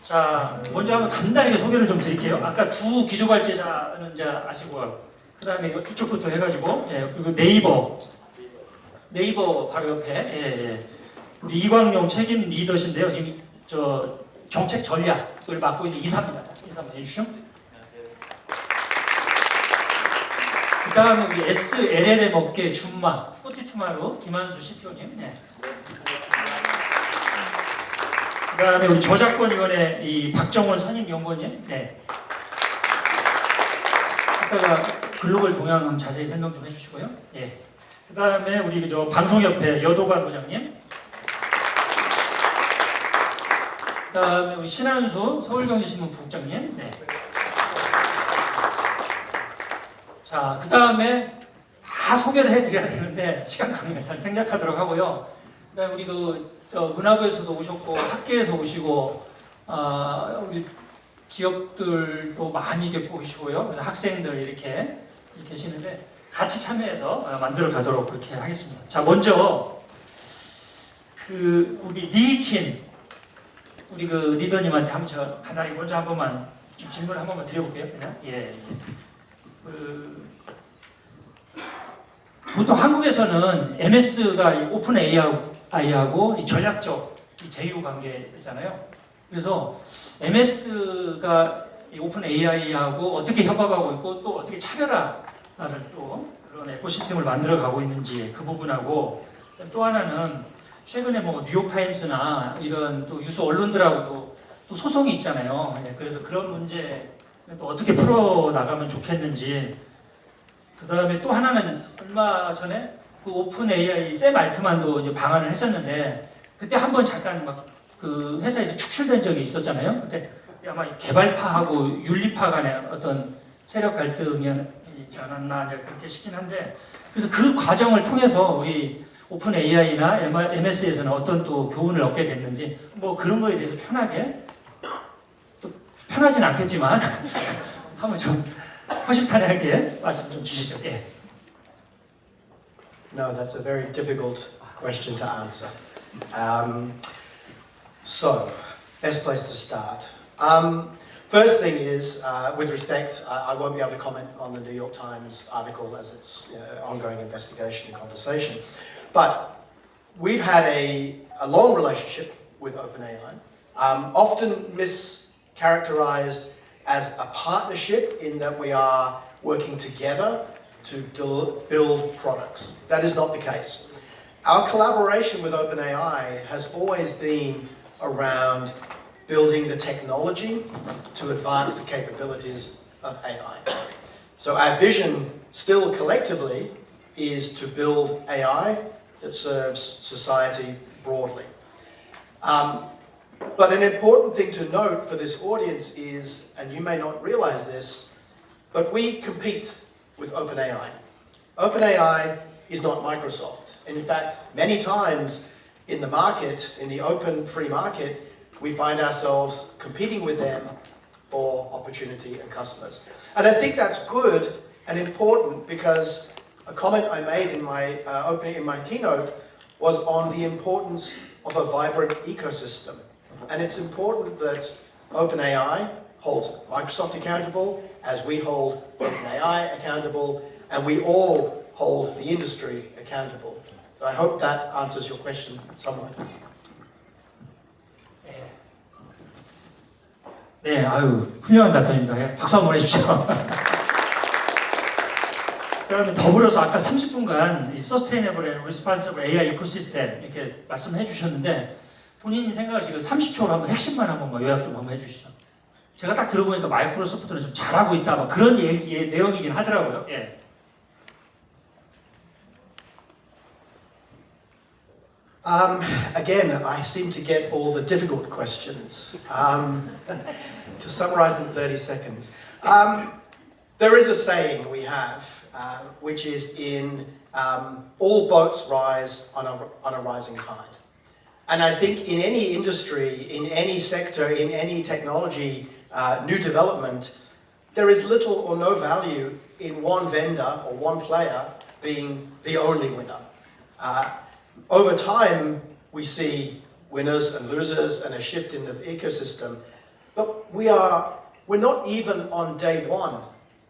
자, 먼저 한번 간단하게 소개를 좀 드릴게요. 아까 두 기조발제자는 이제 아시고요. 그 다음에 이쪽부터 해가지고, 예, 그리고 네이버 바로 옆에, 예. 우리 이광용 책임 리더신데요. 지금 저 정책 전략을 맡고 있는 이사입니다. 인사 한번 해주시죠. 그 다음에 우리 SLL의 먹게 준마, 포티투마루 김한수 CTO님. 네. 그 다음에 우리 저작권위원회 이 박정원 선임연구원님. 네. 이따가 글로벌 동향 한번 자세히 설명 좀 해주시고요. 예. 그 다음에 우리 저 방송협회 여도관 부장님. 그 다음에 우리 신한수 서울경제신문 부국장님. 네. 자, 그 다음에 다 소개를 해드려야 되는데 시간 관계가 잘 생략하도록 하고요. 그 다음에 우리 저 문화부에서도 오셨고 학계에서 오시고 우리 기업들도 많이 이렇게 보시고요. 그래서 학생들 이렇게 계시는데 같이 참여해서 만들어 가도록 그렇게 하겠습니다. 자, 먼저 우리 리킨 우리 리더님한테 한번 제가 간단히 먼저 한 번만 좀 질문을 한 번만 드려볼게요. 그냥 예. 보통 한국에서는 MS가 오픈 AI하고 이 전략적 제휴 관계잖아요. 그래서 MS가 오픈 AI하고 어떻게 협업하고 있고 또 어떻게 차별화를 또 그런 에코시스템을 만들어가고 있는지 그 부분하고 또 하나는 최근에 뭐 뉴욕타임스나 이런 또 유수 언론들하고도 또 소송이 있잖아요. 그래서 그런 문제 또 어떻게 풀어 나가면 좋겠는지. 그 다음에 또 하나는 얼마 전에 그 오픈 AI 샘 알트만도 이제 방한을 했었는데 그때 한번 잠깐 막 그 회사에서 축출된 적이 있었잖아요. 그때 아마 개발파하고 윤리파 간의 어떤 세력 갈등이 있지 않았나 이제 그렇게 싶긴 한데 그래서 그 과정을 통해서 우리 오픈 AI나 MS에서는 어떤 또 교훈을 얻게 됐는지 뭐 그런 거에 대해서 편하게 또 편하진 않겠지만 한번 좀 허심탄회하게 말씀 좀 주시죠. 예. No, that's a very difficult question to answer. So, best place to start. First thing is, with respect, I won't be able to comment on the New York Times article as it's ongoing investigation and conversation. But we've had a long relationship with OpenAI, often mischaracterized as a partnership in that we are working together to build products. That is not the case. Our collaboration with OpenAI has always been around building the technology to advance the capabilities of AI. So our vision still collectively is to build AI that serves society broadly. But an important thing to note for this audience is, and you may not realize this, but we compete with OpenAI. OpenAI is not Microsoft. And in fact, many times in the market, in the open free market, we find ourselves competing with them for opportunity and customers. And I think that's good and important because a comment I made in my keynote was on the importance of a vibrant ecosystem. And it's important that OpenAI holds Microsoft accountable as we hold OpenAI accountable, and we all hold the industry accountable. So I hope that answers your question somewhat. 네, 아유, 훌륭한 답변입니다. 예, 박수 한번 해주십시오. 그다음에 더불어서 아까 30분간 이 Sustainable and Responsible AI 이코시스템 이렇게 말씀해 주셨는데 본인이 생각하시고 30초로 한번 핵심만 한번 요약 좀 한번 해주시죠. 제가 딱 들어보니까 마이크로소프트는 좀 잘하고 있다, 막 그런 내용이긴 하더라고요. 예. Again, I seem to get all the difficult questions. To summarize in 30 seconds. There is a saying we have, which is in all boats rise on a rising tide. And I think in any industry, in any sector, in any technology, new development, there is little or no value in one vendor or one player being the only winner. Over time, we see winners and losers and a shift in the ecosystem. But we're not even on day one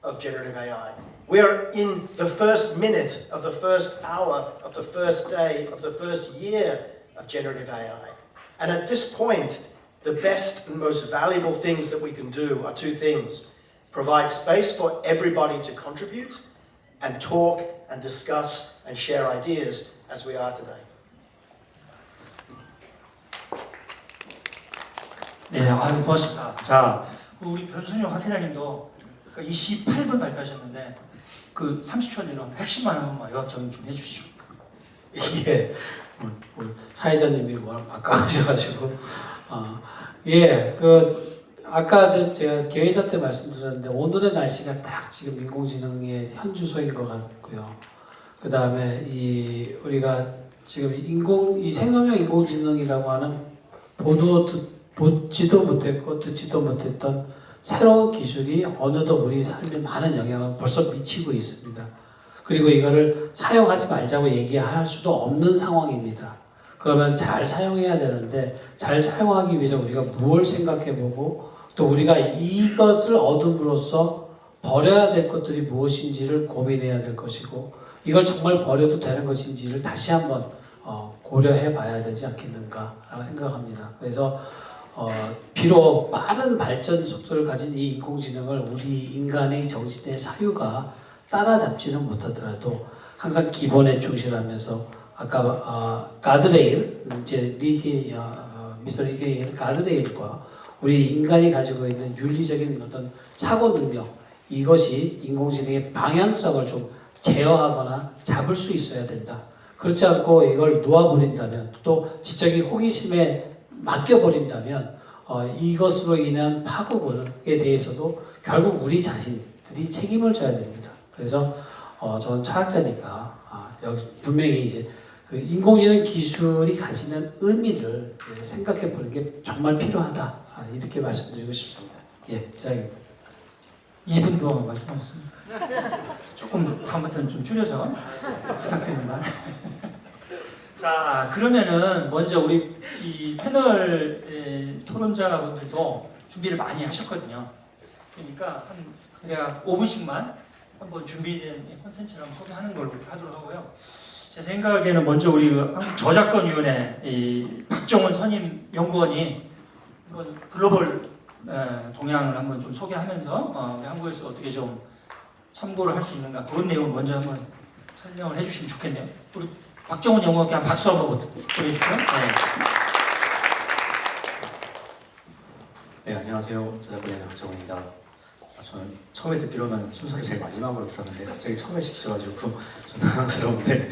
of generative AI. We're in the first minute of the first hour of the first day of the first year of generative AI. And at this point, the best and most valuable things that we can do are two things: provide space for everybody to contribute and talk and discuss and share ideas as we are today. 네, 아유, 고맙습니다. 자, 우리 변순영 학회장님도 28분 발표하셨는데 그 30초 내로 핵심만 한 번만 요점 좀 해주시죠. 예, 사회자님이 워낙 바꿔가셔가지고 예, 아까 제가 개회사 때 말씀드렸는데 오늘의 날씨가 딱 지금 인공지능의 현주소인 것 같고요. 그 다음에 우리가 지금 이 생성형 인공지능이라고 하는 보지도 못했고 듣지도 못했던 새로운 기술이 어느덧 우리 삶에 많은 영향을 벌써 미치고 있습니다. 그리고 이거를 사용하지 말자고 얘기할 수도 없는 상황입니다. 그러면 잘 사용해야 되는데 잘 사용하기 위해서 우리가 무엇을 생각해보고 또 우리가 이것을 얻음으로써 버려야 될 것들이 무엇인지를 고민해야 될 것이고 이걸 정말 버려도 되는 것인지를 다시 한번 고려해 봐야 되지 않겠는가라고 생각합니다. 그래서 비록 빠른 발전 속도를 가진 이 인공지능을 우리 인간의 정신의 사유가 따라잡지는 못하더라도 항상 기본에 충실하면서 아까 가드레일 이제 미스터 리기 가드레일과 우리 인간이 가지고 있는 윤리적인 어떤 사고 능력 이것이 인공지능의 방향성을 좀 제어하거나 잡을 수 있어야 된다. 그렇지 않고 이걸 놓아버린다면 또 지적인 호기심에 맡겨버린다면 이것으로 인한 파국에 대해서도 결국 우리 자신들이 책임을 져야 됩니다. 그래서 저는 철학자니까 여기 분명히 이제 그 인공지능 기술이 가지는 의미를 생각해 보는 게 정말 필요하다. 이렇게 말씀드리고 싶습니다. 예, 이상입니다. 2분 동안 말씀하셨습니다. 조금 다음부터는 좀 줄여서 부탁드립니다. 자, 그러면은 먼저 우리 이 패널 토론자분들도 준비를 많이 하셨거든요. 그러니까 한 대략 5분씩만 한번 준비된 콘텐츠를 한번 소개하는 걸로 하도록 하고요. 제 생각에는 먼저 우리 저작권위원회 이 박정훈 선임 연구원이 한번 글로벌 동향을 한번 좀 소개하면서 우리 한국에서 어떻게 좀 참고를 할 수 있는가 그런 내용을 먼저 한번 설명을 해주시면 좋겠네요. 우리 박정훈 연구원께 한 박수 한번 보내주시죠. 네, 안녕하세요. 저작권위원회 박정훈입니다. 저는 처음에 듣기로는 순서를 제일 마지막으로 들었는데 갑자기 처음에 시키셔가지고 좀 당황스러운데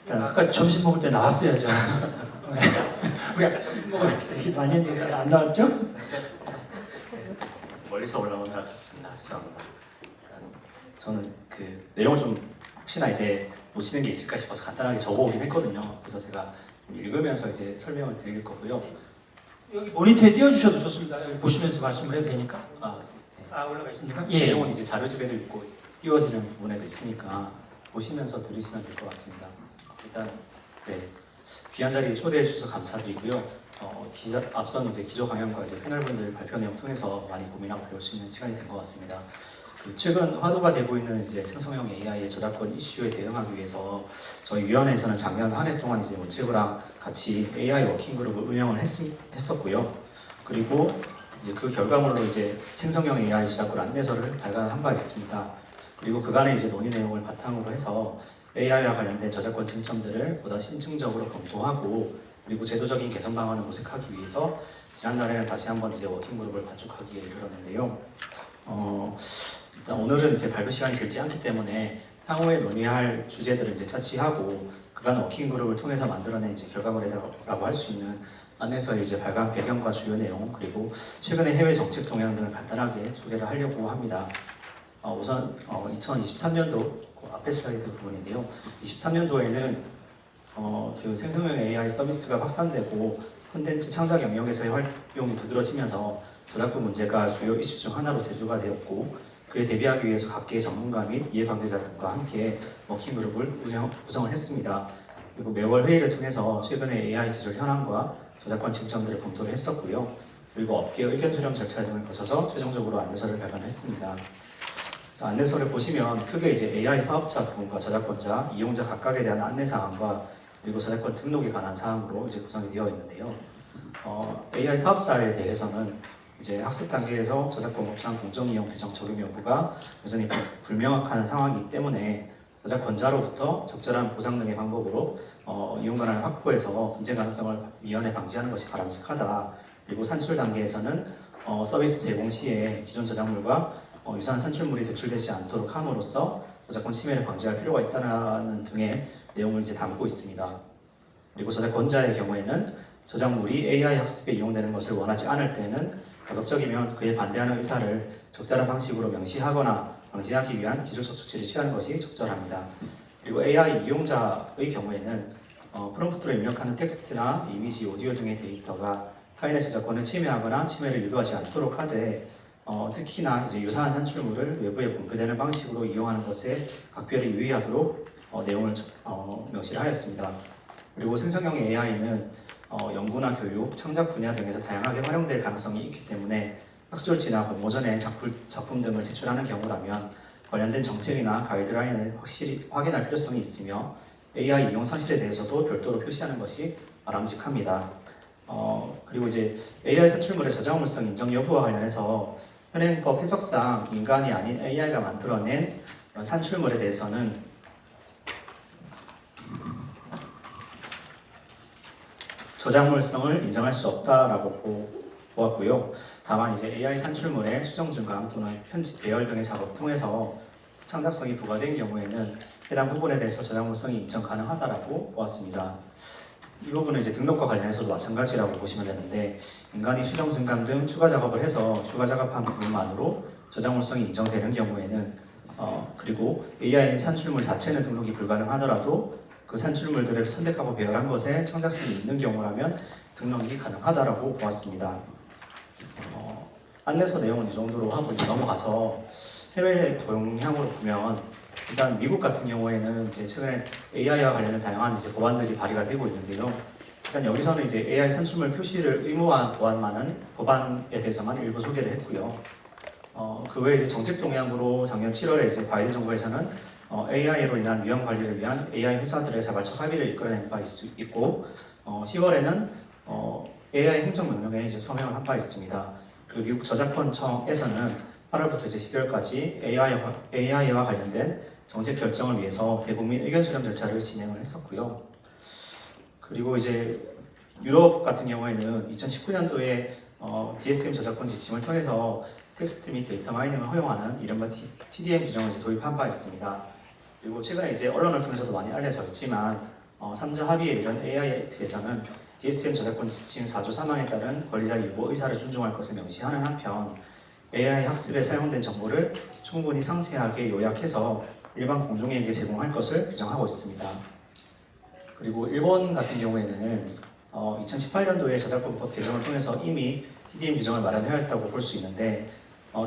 일단 아까 점심 먹을 때 나왔어야죠. 우리 아까 점심 먹을 때 얘기 많이 했는데 안 나왔죠? 멀리서 올라오느라 갔습니다. 죄송합니다. 저는 그 내용을 좀 혹시나 이제 놓치는 게 있을까 싶어서 간단하게 적어오긴 했거든요. 그래서 제가 읽으면서 이제 설명을 드릴 거고요. 여기 모니터에 띄워주셔도 좋습니다. 여기 보시면서 말씀을 해도 되니까. 네. 올라가 있습니까? 예. 내용은 이제 자료집에도 있고 띄워지는 부분에도 있으니까 보시면서 들으시면 될 것 같습니다. 일단 네, 귀한 자리에 초대해 주셔서 감사드리고요. 앞선 이제 기조 강연과 이제 패널분들 발표 내용 통해서 많이 고민하고 배울 수 있는 시간이 된 것 같습니다. 최근 화두가 되고 있는 이제 생성형 AI의 저작권 이슈에 대응하기 위해서 저희 위원회에서는 작년 한 해 동안 이제 모체부랑 같이 AI 워킹 그룹을 운영을 했었고요. 그리고 이제 그 결과물로 이제 생성형 AI 저작권 안내서를 발간한 바 있습니다. 그리고 그간의 이제 논의 내용을 바탕으로 해서 AI와 관련된 저작권 쟁점들을 보다 심층적으로 검토하고 그리고 제도적인 개선 방안을 모색하기 위해서 지난달에는 다시 한번 이제 워킹 그룹을 발족하기에 이르렀는데요. 일단 오늘은 이제 발표 시간이 길지 않기 때문에 향후에 논의할 주제들을 이제 차치하고 그간 워킹 그룹을 통해서 만들어낸 이제 결과물이라고 할 수 있는 안내서의 이제 발간 배경과 주요 내용 그리고 최근의 해외 정책 동향 등을 간단하게 소개를 하려고 합니다. 우선 2023년도 앞에 슬라이드 부분인데요. 23년도에는 그 생성형 AI 서비스가 확산되고 콘텐츠 창작 영역에서의 활용이 두드러지면서 저작권 문제가 주요 이슈 중 하나로 대두가 되었고 그에 대비하기 위해서 각계의 전문가 및 이해관계자 등과 함께 워킹그룹을 구성을 했습니다. 그리고 매월 회의를 통해서 최근의 AI 기술 현황과 저작권 쟁점들을 검토를 했었고요. 그리고 업계 의견 수렴 절차 등을 거쳐서 최종적으로 안내서를 발간했습니다. 그래서 안내서를 보시면 크게 이제 AI 사업자 부분과 저작권자, 이용자 각각에 대한 안내 사항과 그리고 저작권 등록에 관한 사항으로 이제 구성이 되어 있는데요. AI 사업자에 대해서는 이제 학습 단계에서 저작권법상 공정이용 규정 적용 여부가 여전히 불명확한 상황이기 때문에 저작권자로부터 적절한 보상 등의 방법으로 이용 권한을 확보해서 분쟁 가능성을 미연에 방지하는 것이 바람직하다. 그리고 산출 단계에서는 서비스 제공 시에 기존 저작물과 유사한 산출물이 도출되지 않도록 함으로써 저작권 침해를 방지할 필요가 있다는 등의 내용을 이제 담고 있습니다. 그리고 저작권자의 경우에는 저작물이 AI 학습에 이용되는 것을 원하지 않을 때는 가급적이면 그에 반대하는 의사를 적절한 방식으로 명시하거나 방지하기 위한 기술적 조치를 취하는 것이 적절합니다. 그리고 AI 이용자의 경우에는 프롬프트로 입력하는 텍스트나 이미지, 오디오 등의 데이터가 타인의 저작권을 침해하거나 침해를 유도하지 않도록 하되 특히나 이제 유사한 산출물을 외부에 공표되는 방식으로 이용하는 것에 각별히 유의하도록 내용을 명시를 하였습니다. 그리고 생성형 AI는 연구나 교육, 창작 분야 등에서 다양하게 활용될 가능성이 있기 때문에 학술지나 공모전에 작품 등을 제출하는 경우라면 관련된 정책이나 가이드라인을 확실히 확인할 필요성이 있으며 AI 이용 사실에 대해서도 별도로 표시하는 것이 바람직합니다. 그리고 이제 AI 산출물의 저작물성 인정 여부와 관련해서 현행법 해석상 인간이 아닌 AI가 만들어낸 산출물에 대해서는 저작물성을 인정할 수 없다라고 보았고요. 다만 이제 AI 산출물의 수정 증강 또는 편집 배열 등의 작업을 통해서 창작성이 부과된 경우에는 해당 부분에 대해서 저작물성이 인정 가능하다라고 보았습니다. 이 부분은 이제 등록과 관련해서도 마찬가지라고 보시면 되는데 인간이 수정 증감 등 추가 작업을 해서 추가 작업한 부분만으로 저작물성이 인정되는 경우에는 그리고 AI 산출물 자체는 등록이 불가능하더라도 그 산출물들을 선택하고 배열한 것에 창작성이 있는 경우라면 등록이 가능하다라고 보았습니다. 안내서 내용은 이 정도로 하고 이제 넘어가서 해외 동향으로 보면 일단 미국 같은 경우에는 이제 최근에 AI와 관련된 다양한 이제 법안들이 발의가 되고 있는데요. 일단 여기서는 이제 AI 산출물 표시를 의무화한 법안에 대해서만 일부 소개를 했고요. 그 외에 이제 정책 동향으로 작년 7월에 이제 바이든 정부에서는 AI로 인한 위험 관리를 위한 AI 회사들의 자발적 합의를 이끌어낸 바 있고 10월에는 AI 행정명령에 이제 서명을 한 바 있습니다. 그리고 미국 저작권청에서는 8월부터 이제 12월까지 AI와 관련된 정책 결정을 위해서 대국민 의견 수렴 절차를 진행을 했었고요. 그리고 이제 유럽 같은 경우에는 2019년도에 DSM 저작권 지침을 통해서 텍스트 및 데이터 마이닝을 허용하는 이른바 TDM 규정을 이제 도입한 바 있습니다. 그리고 최근에 이제 언론을 통해서도 많이 알려져 있지만 3자 합의에 이른 AI 액트에서는 DSM 저작권 지침 4조 3항에 따른 권리자 유보 의사를 존중할 것을 명시하는 한편 AI 학습에 사용된 정보를 충분히 상세하게 요약해서 일반 공眾에게 제공할 것을 규정하고 있습니다. 그리고 일본 같은 경우에는 2018년도에 저작권법 개정을 통해서 이미 TDM 규정을 마련하였다고 볼 수 있는데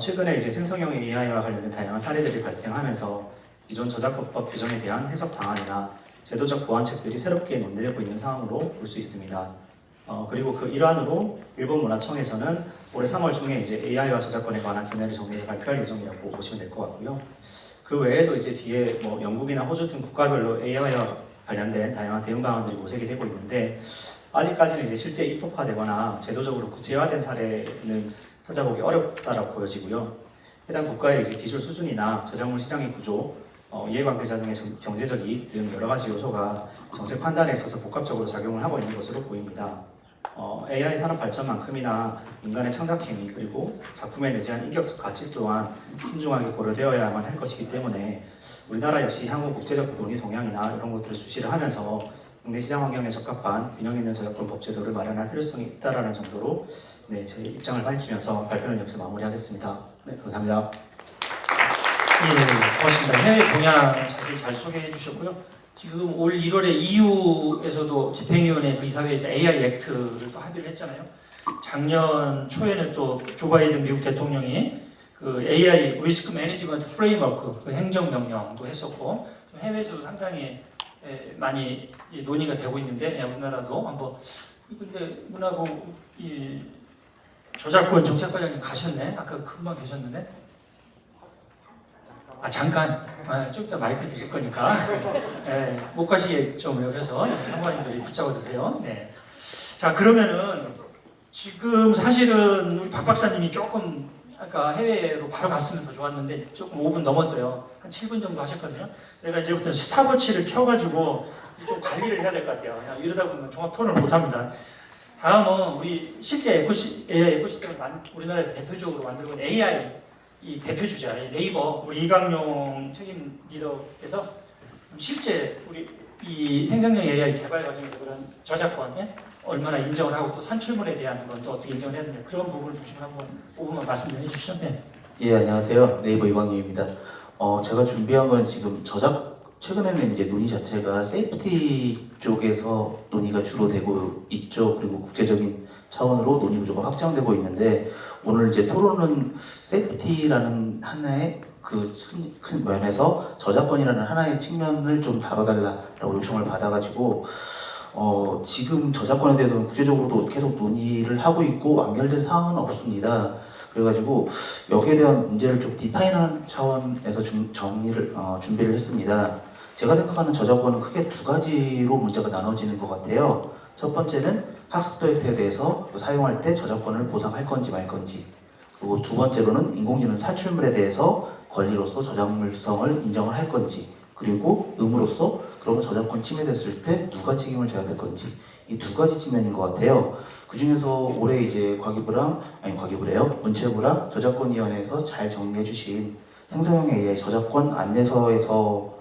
최근에 이제 생성형 AI와 관련된 다양한 사례들이 발생하면서 기존 저작권법 규정에 대한 해석 방안이나 제도적 보완책들이 새롭게 논의되고 있는 상황으로 볼 수 있습니다. 그리고 그 일환으로 일본 문화청에서는 올해 3월 중에 이제 AI와 저작권에 관한 견해를 정리해서 발표할 예정이라고 보시면 될 것 같고요. 그 외에도 이제 뒤에 뭐 영국이나 호주 등 국가별로 AI와 관련된 다양한 대응 방안들이 모색이 되고 있는데 아직까지는 이제 실제 입법화되거나 제도적으로 구체화된 사례는 찾아보기 어렵다라고 보여지고요. 해당 국가의 이제 기술 수준이나 저작물 시장의 구조, 이해관계자 등의 경제적 이익 등 여러 가지 요소가 정책 판단에 있어서 복합적으로 작용을 하고 있는 것으로 보입니다. AI 산업 발전만큼이나 인간의 창작행위 그리고 작품에 내재한 인격적 가치 또한 신중하게 고려되어야만 할 것이기 때문에 우리나라 역시 향후 국제적 논의 동향이나 이런 것들을 주시를 하면서 국내 시장 환경에 적합한 균형 있는 저작권 법제도를 마련할 필요성이 있다라는 정도로 제 입장을 밝히면서 발표는 여기서 마무리하겠습니다. 네, 감사합니다. 예, 고맙습니다. 해외 동향 자세히 잘 소개해 주셨고요. 지금 올 1월에 EU에서도 집행위원회 그 이사회에서 AI 액트를 또 합의를 했잖아요. 작년 초에는 또 조 바이든 미국 대통령이 그 AI 리스크 매니지먼트 프레임워크 그 행정명령도 했었고 해외에서도 상당히 많이 논의가 되고 있는데 우리나라도 한번 근데 문하고 이 저작권 정책과장님 가셨네. 아까 금방 계셨는데. 아 잠깐. 좀 이따 마이크 드릴 거니까. 네, 못 가시게 좀 옆에서 사모님들이 붙잡아 드세요. 네. 자 그러면은 지금 사실은 우리 박 박사님이 조금 아까 해외로 바로 갔으면 더 좋았는데 조금 5분 넘었어요. 한 7분 정도 하셨거든요. 내가 이제부터 스탑워치를 켜가지고 좀 관리를 해야 될 것 같아요. 그냥 이러다 보면 종합 토론을 못합니다. 다음은 우리 실제 AI 에코시스템을 우리나라에서 대표적으로 만들고 있는 AI 이 대표 주자 네이버 우리 이강용 책임 리더께서 실제 우리 이 생성형 AI 개발 과정에서 그런 저작권에 얼마나 인정을 하고 또 산출물에 대한 건 또 어떻게 인정을 해야 되냐 그런 부분을 중심으로 한번 5분만 말씀 좀 해주시죠. 네. 예, 안녕하세요. 네이버 이광용입니다. 제가 준비한 건 지금 최근에는 이제 논의 자체가 세이프티 쪽에서 논의가 주로 되고 있죠. 그리고 국제적인 차원으로 논의 구조가 확장되고 있는데 오늘 이제 토론은 세이프티라는 하나의 그 큰 면에서 저작권이라는 하나의 측면을 좀 다뤄달라라고 요청을 받아가지고 지금 저작권에 대해서는 국제적으로도 계속 논의를 하고 있고 완결된 사항은 없습니다. 그래가지고 여기에 대한 문제를 좀 디파인하는 차원에서 준비를 했습니다. 제가 생각하는 저작권은 크게 두 가지로 문제가 나눠지는 것 같아요. 첫 번째는 학습 데이터에 대해서 사용할 때 저작권을 보상할 건지 말 건지, 그리고 두 번째로는 인공지능 산출물에 대해서 권리로서 저작물성을 인정을 할 건지, 그리고 의무로서 그러면 저작권 침해됐을 때 누가 책임을 져야 될 건지, 이 두 가지 측면인 것 같아요. 그 중에서 올해 이제 문체부랑 저작권위원회에서 잘 정리해주신 생성형 AI 저작권 안내서에서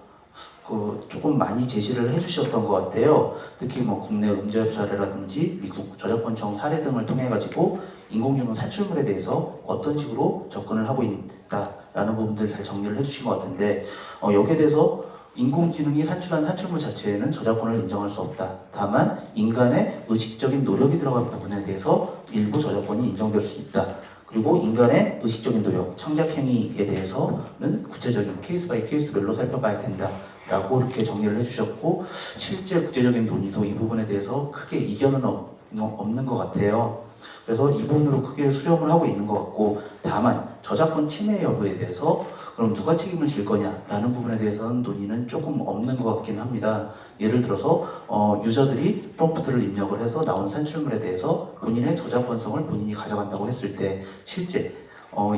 조금 많이 제시를 해주셨던 것 같아요. 특히 뭐 국내 음저협 사례라든지 미국 저작권청 사례 등을 통해 가지고 인공지능 산출물에 대해서 어떤 식으로 접근을 하고 있다라는 부분들 잘 정리를 해주신 것 같은데 여기에 대해서 인공지능이 산출한 산출물 자체에는 저작권을 인정할 수 없다. 다만 인간의 의식적인 노력이 들어간 부분에 대해서 일부 저작권이 인정될 수 있다. 그리고 인간의 의식적인 노력, 창작행위에 대해서는 구체적인 케이스 바이 케이스별로 살펴봐야 된다라고 이렇게 정리를 해주셨고 실제 국제적인 논의도 이 부분에 대해서 크게 이견은 없는 것 같아요. 그래서 이 부분으로 크게 수렴을 하고 있는 것 같고 다만 저작권 침해 여부에 대해서 그럼 누가 책임을 질 거냐라는 부분에 대해서는 논의는 조금 없는 것 같긴 합니다. 예를 들어서 유저들이 프롬프트를 입력을 해서 나온 산출물에 대해서 본인의 저작권성을 본인이 가져간다고 했을 때 실제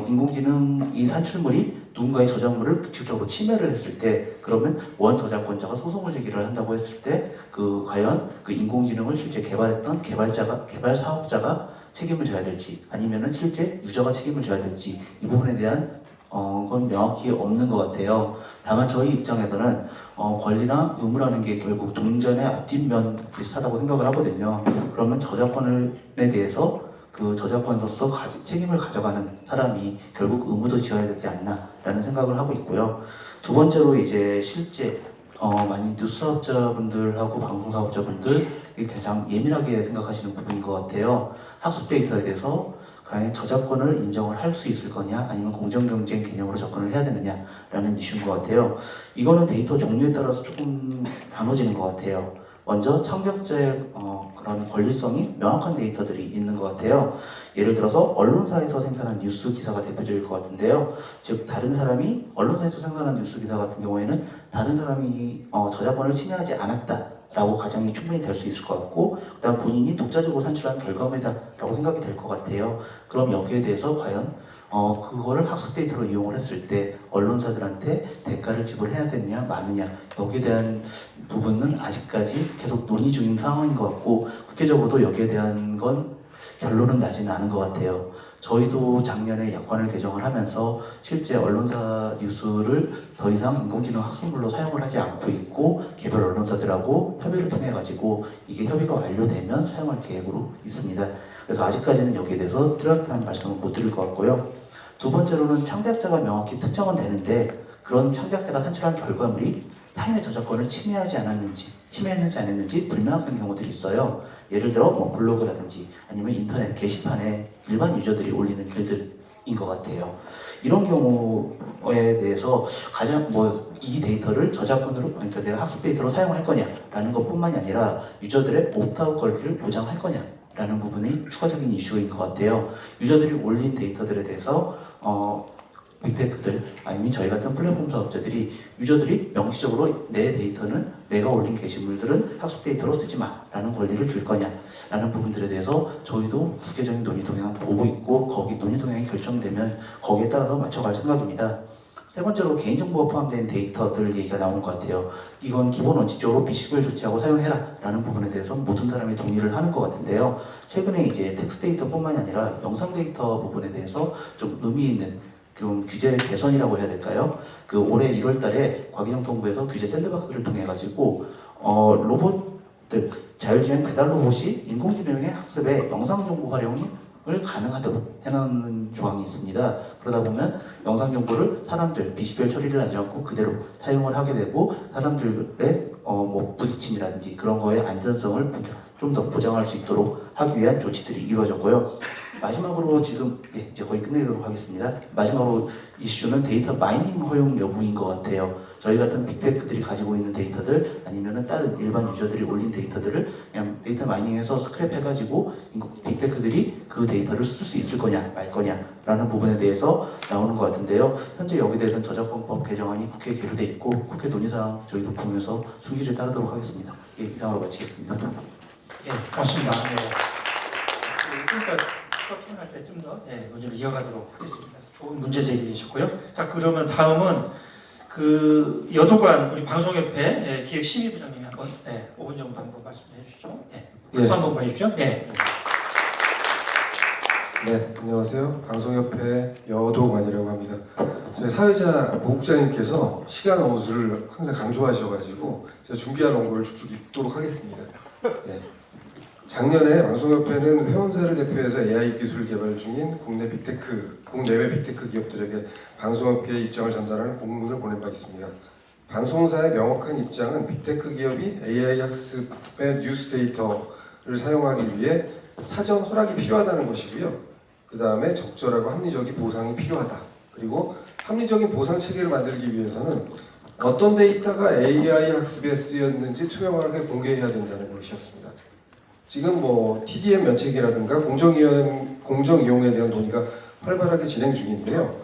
인공지능 이 산출물이 누군가의 저작물을 직접적으로 침해를 했을 때 그러면 원 저작권자가 소송을 제기를 한다고 했을 때 과연 그 인공지능을 실제 개발했던 개발 사업자가 책임을 져야 될지 아니면은 실제 유저가 책임을 져야 될지 이 부분에 대한 건 명확히 없는 것 같아요. 다만 저희 입장에서는 권리나 의무라는 게 결국 동전의 앞뒷면 비슷하다고 생각을 하거든요. 그러면 저작권에 대해서 그 저작권으로서 책임을 가져가는 사람이 결국 의무도 지어야 되지 않나라는 생각을 하고 있고요. 두 번째로 이제 실제 많이 뉴스 사업자분들하고 방송 사업자분들이 가장 예민하게 생각하시는 부분인 것 같아요. 학습 데이터에 대해서 과연 저작권을 인정을 할 수 있을 거냐 아니면 공정경쟁 개념으로 접근을 해야 되느냐라는 이슈인 것 같아요. 이거는 데이터 종류에 따라서 조금 나눠지는 것 같아요. 먼저 창작자의 그런 권리성이 명확한 데이터들이 있는 것 같아요. 예를 들어서 언론사에서 생산한 뉴스 기사가 대표적일 것 같은데요. 즉 다른 사람이 언론사에서 생산한 뉴스 기사 같은 경우에는 다른 사람이 저작권을 침해하지 않았다라고 가정이 충분히 될 수 있을 것 같고 그다음 본인이 독자적으로 산출한 결과물이다라고 생각이 될 것 같아요. 그럼 여기에 대해서 과연 그거를 학습 데이터로 이용을 했을 때 언론사들한테 대가를 지불해야 되느냐 마느냐 여기에 대한 부분은 아직까지 계속 논의 중인 상황인 것 같고 국제적으로도 여기에 대한 건 결론은 나지는 않은 것 같아요. 저희도 작년에 약관을 개정을 하면서 실제 언론사 뉴스를 더 이상 인공지능 학습물로 사용을 하지 않고 있고 개별 언론사들하고 협의를 통해 가지고 이게 협의가 완료되면 사용할 계획으로 있습니다. 그래서 아직까지는 여기에 대해서 뚜렷한 말씀을 못 드릴 것 같고요. 두 번째로는 창작자가 명확히 특정은 되는데 그런 창작자가 산출한 결과물이 타인의 저작권을 침해했는지 안 했는지 불명확한 경우들이 있어요. 예를 들어 블로그라든지 아니면 인터넷 게시판에 일반 유저들이 올리는 글들인 것 같아요. 이런 경우에 대해서 가장 이 데이터를 저작권으로 그러니까 내가 학습 데이터로 사용할 거냐라는 것뿐만이 아니라 유저들의 옵트아웃 권리를 보장할 거냐 라는 부분이 추가적인 이슈인 것 같아요. 유저들이 올린 데이터들에 대해서 빅테크들 아니면 저희 같은 플랫폼 사업자들이 유저들이 명시적으로 내 데이터는 내가 올린 게시물들은 학습 데이터로 쓰지 마라는 권리를 줄 거냐라는 부분들에 대해서 저희도 국제적인 논의 동향 보고 있고 거기 논의 동향이 결정되면 거기에 따라서 맞춰갈 생각입니다. 세 번째로 개인정보가 포함된 데이터들 얘기가 나오는 것 같아요. 이건 기본 원칙적으로 비식별 조치하고 사용해라 라는 부분에 대해서 모든 사람이 동의를 하는 것 같은데요. 최근에 이제 텍스트 데이터뿐만이 아니라 영상 데이터 부분에 대해서 좀 의미 있는 좀 규제 개선이라고 해야 될까요? 그 올해 1월달에 과기정통부에서 규제 샌드박스를 통해 가지고 로봇들 자율주행 배달 로봇이 인공지능의 학습에 영상 정보 활용을 가능하도록 해놓는 조항이 있습니다. 그러다 보면 영상 정보를 사람들 비식별 처리를 하지 않고 그대로 사용을 하게 되고 사람들의 뭐 부딪힘이라든지 그런 거에 안전성을 좀 더 보장할 수 있도록 하기 위한 조치들이 이루어졌고요. 마지막으로 지금 이제 거의 끝내도록 하겠습니다. 마지막으로 이슈는 데이터 마이닝 허용 여부인 것 같아요. 저희 같은 빅테크들이 가지고 있는 데이터들 아니면은 다른 일반 유저들이 올린 데이터들을 그냥 데이터 마이닝해서 스크랩해가지고 빅테크들이 그 데이터를 쓸 수 있을 거냐 말 거냐라는 부분에 대해서 나오는 것 같은데요. 현재 여기에 대해서는 저작권법 개정안이 국회에 계류돼 있고 국회 논의사항 저희도 보면서 순기를 따르도록 하겠습니다. 예, 이상으로 마치겠습니다. 예, 고맙습니다. 예. 그러니까 토론할 때 좀 더 논의를 이어가도록 하겠습니다. 좋은 문제 제기이셨고요. 자, 그러면 다음은 그 여도관 우리 방송협회 기획심의부장님이 한번 5분 정도 한번 말씀해 주시죠. 박수 한번 보내주십시오. 네. 네, 안녕하세요. 방송협회 여도관이라고 합니다. 저희 사회자 고국장님께서 시간 어수를 항상 강조하셔가지고 제가 준비한 원고를 쭉쭉 읽도록 하겠습니다. 네. 작년에 방송협회는 회원사를 대표해서 AI 기술 개발 중인 국내외 빅테크 기업들에게 방송업계의 입장을 전달하는 공문을 보낸 바 있습니다. 방송사의 명확한 입장은 빅테크 기업이 AI 학습의 뉴스 데이터를 사용하기 위해 사전 허락이 필요하다는 것이고요. 그 다음에 적절하고 합리적인 보상이 필요하다. 그리고 합리적인 보상 체계를 만들기 위해서는 어떤 데이터가 AI 학습에 쓰였는지 투명하게 공개해야 된다는 것이었습니다. 지금 뭐 TDM 면책이라든가 공정이용에 대한 논의가 활발하게 진행 중인데요.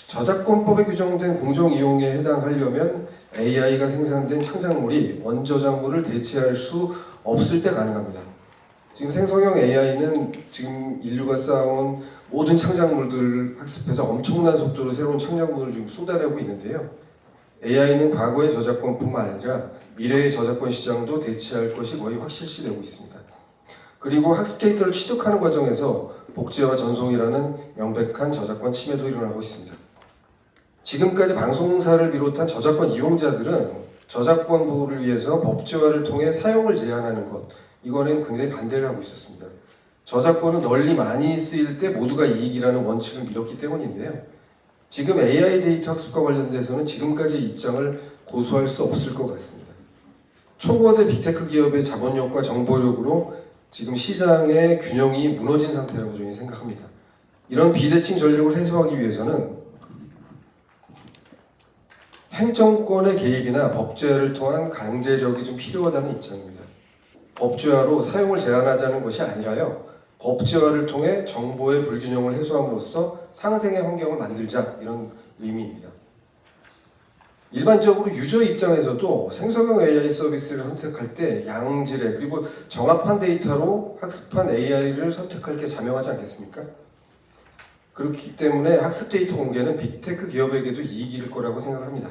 저작권법에 규정된 공정이용에 해당하려면 AI가 생산된 창작물이 원저작물을 대체할 수 없을 때 가능합니다. 지금 생성형 AI는 지금 인류가 쌓아온 모든 창작물들을 학습해서 엄청난 속도로 새로운 창작물을 지금 쏟아내고 있는데요. AI는 과거의 저작권뿐만 아니라 미래의 저작권 시장도 대체할 것이 거의 확실시되고 있습니다. 그리고 학습 데이터를 취득하는 과정에서 복제와 전송이라는 명백한 저작권 침해도 일어나고 있습니다. 지금까지 방송사를 비롯한 저작권 이용자들은 저작권 보호를 위해서 법제화를 통해 사용을 제한하는 것, 이거는 굉장히 반대를 하고 있었습니다. 저작권은 널리 많이 쓰일 때 모두가 이익이라는 원칙을 믿었기 때문인데요. 지금 AI 데이터 학습과 관련돼서는 지금까지의 입장을 고수할 수 없을 것 같습니다. 초거대 빅테크 기업의 자본력과 정보력으로 지금 시장의 균형이 무너진 상태라고 저는 생각합니다. 이런 비대칭 전력을 해소하기 위해서는 행정권의 개입이나 법제화를 통한 강제력이 좀 필요하다는 입장입니다. 법제화로 사용을 제한하자는 것이 아니라요. 법제화를 통해 정보의 불균형을 해소함으로써 상생의 환경을 만들자, 이런 의미입니다. 일반적으로 유저 입장에서도 생성형 AI 서비스를 선택할 때 양질의 그리고 정합한 데이터로 학습한 AI를 선택할 게 자명하지 않겠습니까? 그렇기 때문에 학습 데이터 공개는 빅테크 기업에게도 이익이 일 거라고 생각합니다.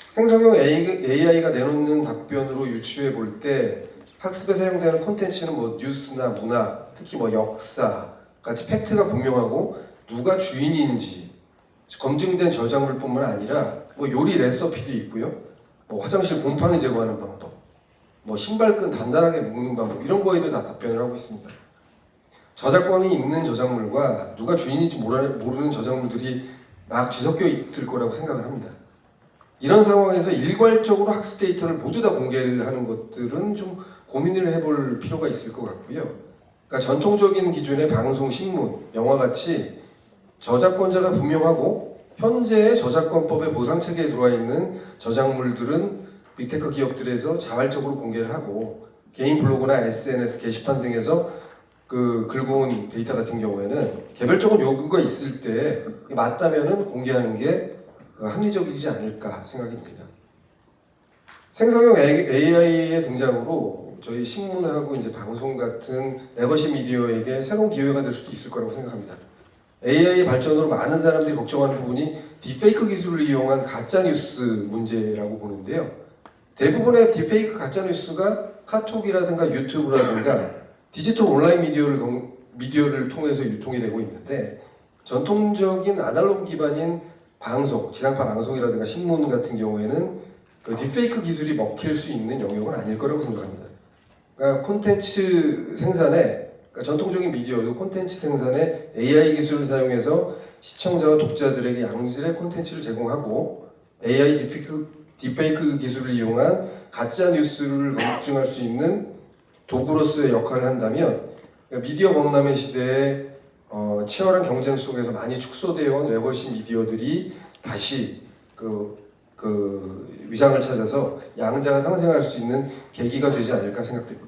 생성형 AI가 내놓는 답변으로 유추해 볼 때 학습에 사용되는 콘텐츠는 뭐 뉴스나 문화, 특히 뭐 역사 같이 팩트가 분명하고 누가 주인인지 검증된 저작물뿐만 아니라 뭐 요리 레시피도 있고요. 뭐 화장실 곰팡이 제거하는 방법, 뭐 신발끈 단단하게 묶는 방법, 이런 거에도 다 답변을 하고 있습니다. 저작권이 있는 저작물과 누가 주인인지 모르는 저작물들이 막 뒤섞여 있을 거라고 생각을 합니다. 이런 상황에서 일괄적으로 학습 데이터를 모두 다 공개를 하는 것들은 좀 고민을 해볼 필요가 있을 것 같고요. 그러니까 전통적인 기준의 방송, 신문, 영화 같이 저작권자가 분명하고 현재의 저작권법의 보상체계에 들어와 있는 저작물들은 빅테크 기업들에서 자발적으로 공개를 하고 개인 블로그나 SNS 게시판 등에서 그 긁어온 데이터 같은 경우에는 개별적인 요구가 있을 때 맞다면은 공개하는 게 합리적이지 않을까 생각이 듭니다. 생성형 AI의 등장으로 저희 신문하고 이제 방송 같은 레거시 미디어에게 새로운 기회가 될 수도 있을 거라고 생각합니다. AI 발전으로 많은 사람들이 걱정하는 부분이 딥페이크 기술을 이용한 가짜 뉴스 문제라고 보는데요. 대부분의 딥페이크 가짜 뉴스가 카톡이라든가 유튜브라든가 디지털 온라인 미디어를 통해서 유통이 되고 있는데 전통적인 아날로그 기반인 방송, 지상파 방송이라든가 신문 같은 경우에는 그 딥페이크 기술이 먹힐 수 있는 영역은 아닐 거라고 생각합니다. 그러니까 콘텐츠 생산에 그러니까 전통적인 미디어도 콘텐츠 생산에 AI 기술을 사용해서 시청자와 독자들에게 양질의 콘텐츠를 제공하고 AI 딥페이크 기술을 이용한 가짜 뉴스를 검증할 수 있는 도구로서의 역할을 한다면 그러니까 미디어 범람의 시대에 치열한 경쟁 속에서 많이 축소되어 온 레거시 미디어들이 다시 그 위상을 찾아서 양자가 상생할 수 있는 계기가 되지 않을까 생각됩니다.